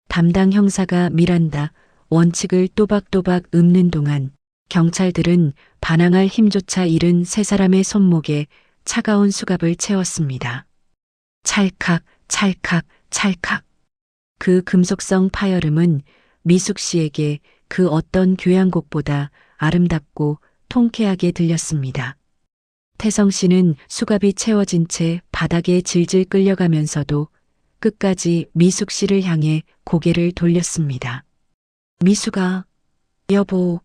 담당 형사가 미란다 원칙을 또박또박 읊는 동안 경찰들은 반항할 힘조차 잃은 세 사람의 손목에 차가운 수갑을 채웠습니다. 찰칵, 찰칵, 찰칵. 그 금속성 파열음은 미숙 씨에게 그 어떤 교향곡보다 아름답고 통쾌하게 들렸습니다. 태성 씨는 수갑이 채워진 채 바닥에 질질 끌려가면서도 끝까지 미숙 씨를 향해 고개를 돌렸습니다. 미숙아, 여보,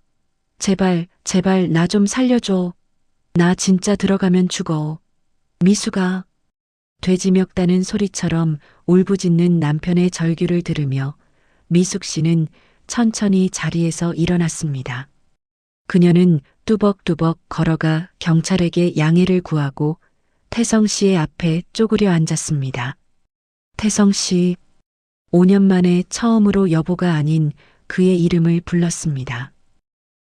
제발, 제발 나 좀 살려줘. 나 진짜 들어가면 죽어. 미숙아. 돼지 멱다는 소리처럼 울부짖는 남편의 절규를 들으며 미숙 씨는 천천히 자리에서 일어났습니다. 그녀는 뚜벅뚜벅 걸어가 경찰에게 양해를 구하고 태성 씨의 앞에 쪼그려 앉았습니다. 태성 씨, 5년 만에 처음으로 여보가 아닌 그의 이름을 불렀습니다.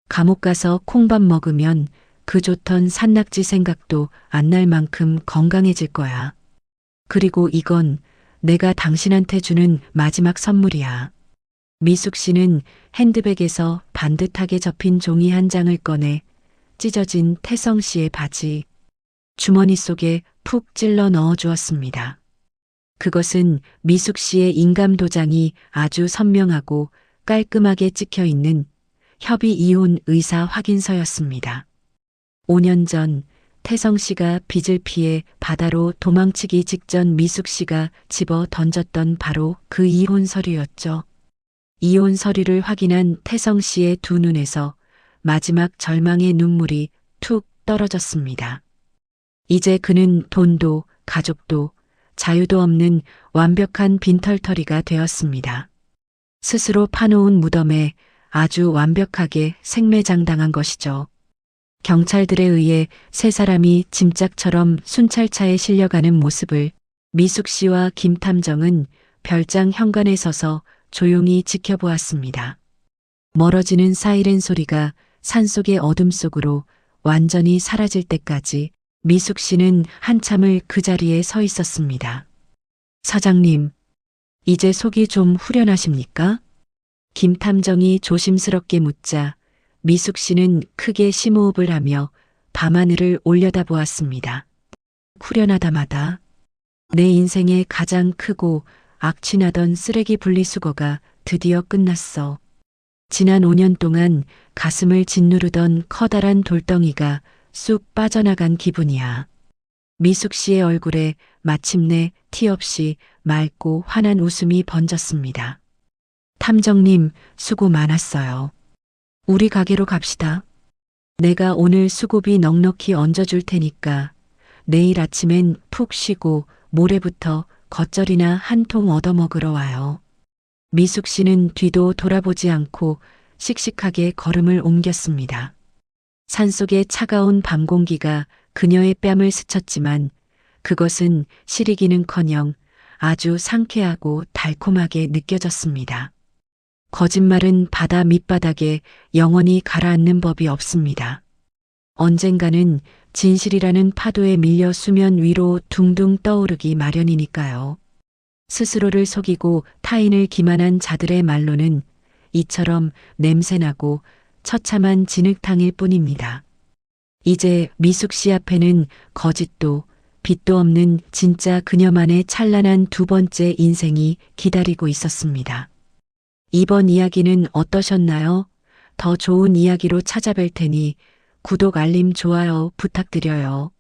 감옥 가서 콩밥 먹으면 그 좋던 산낙지 생각도 안 날 만큼 건강해질 거야. 그리고 이건 내가 당신한테 주는 마지막 선물이야. 미숙 씨는 핸드백에서 반듯하게 접힌 종이 한 장을 꺼내 찢어진 태성 씨의 바지 주머니 속에 푹 찔러 넣어 주었습니다. 그것은 미숙 씨의 인감 도장이 아주 선명하고 깔끔하게 찍혀 있는 협의 이혼 의사 확인서였습니다. 5년 전 태성 씨가 빚을 피해 바다로 도망치기 직전 미숙 씨가 집어 던졌던 바로 그 이혼 서류였죠. 이혼 서류를 확인한 태성 씨의 두 눈에서 마지막 절망의 눈물이 툭 떨어졌습니다. 이제 그는 돈도 가족도 자유도 없는 완벽한 빈털터리가 되었습니다. 스스로 파놓은 무덤에 아주 완벽하게 생매장당한 것이죠. 경찰들에 의해 세 사람이 짐짝처럼 순찰차에 실려가는 모습을 미숙 씨와 김 탐정은 별장 현관에 서서 조용히 지켜보았습니다. 멀어지는 사이렌 소리가 산속의 어둠 속으로 완전히 사라질 때까지 미숙 씨는 한참을 그 자리에 서 있었습니다. 사장님, 이제 속이 좀 후련하십니까? 김 탐정이 조심스럽게 묻자 미숙 씨는 크게 심호흡을 하며 밤하늘을 올려다보았습니다. 후련하다마다 내 인생의 가장 크고 악취나던 쓰레기 분리수거가 드디어 끝났어. 지난 5년 동안 가슴을 짓누르던 커다란 돌덩이가 쑥 빠져나간 기분이야. 미숙 씨의 얼굴에 마침내 티 없이 맑고 환한 웃음이 번졌습니다. 탐정님, 수고 많았어요. 우리 가게로 갑시다. 내가 오늘 수고비 넉넉히 얹어줄 테니까 내일 아침엔 푹 쉬고 모레부터 겉절이나 한 통 얻어먹으러 와요. 미숙 씨는 뒤도 돌아보지 않고 씩씩하게 걸음을 옮겼습니다. 산속의 차가운 밤 공기가 그녀의 뺨을 스쳤지만 그것은 시리기는커녕 아주 상쾌하고 달콤하게 느껴졌습니다. 거짓말은 바다 밑바닥에 영원히 가라앉는 법이 없습니다. 언젠가는 진실이라는 파도에 밀려 수면 위로 둥둥 떠오르기 마련이니까요. 스스로를 속이고 타인을 기만한 자들의 말로는 이처럼 냄새나고 처참한 진흙탕일 뿐입니다. 이제 미숙 씨 앞에는 거짓도 빚도 없는 진짜 그녀만의 찬란한 두 번째 인생이 기다리고 있었습니다. 이번 이야기는 어떠셨나요? 더 좋은 이야기로 찾아뵐 테니 구독, 알림, 좋아요 부탁드려요.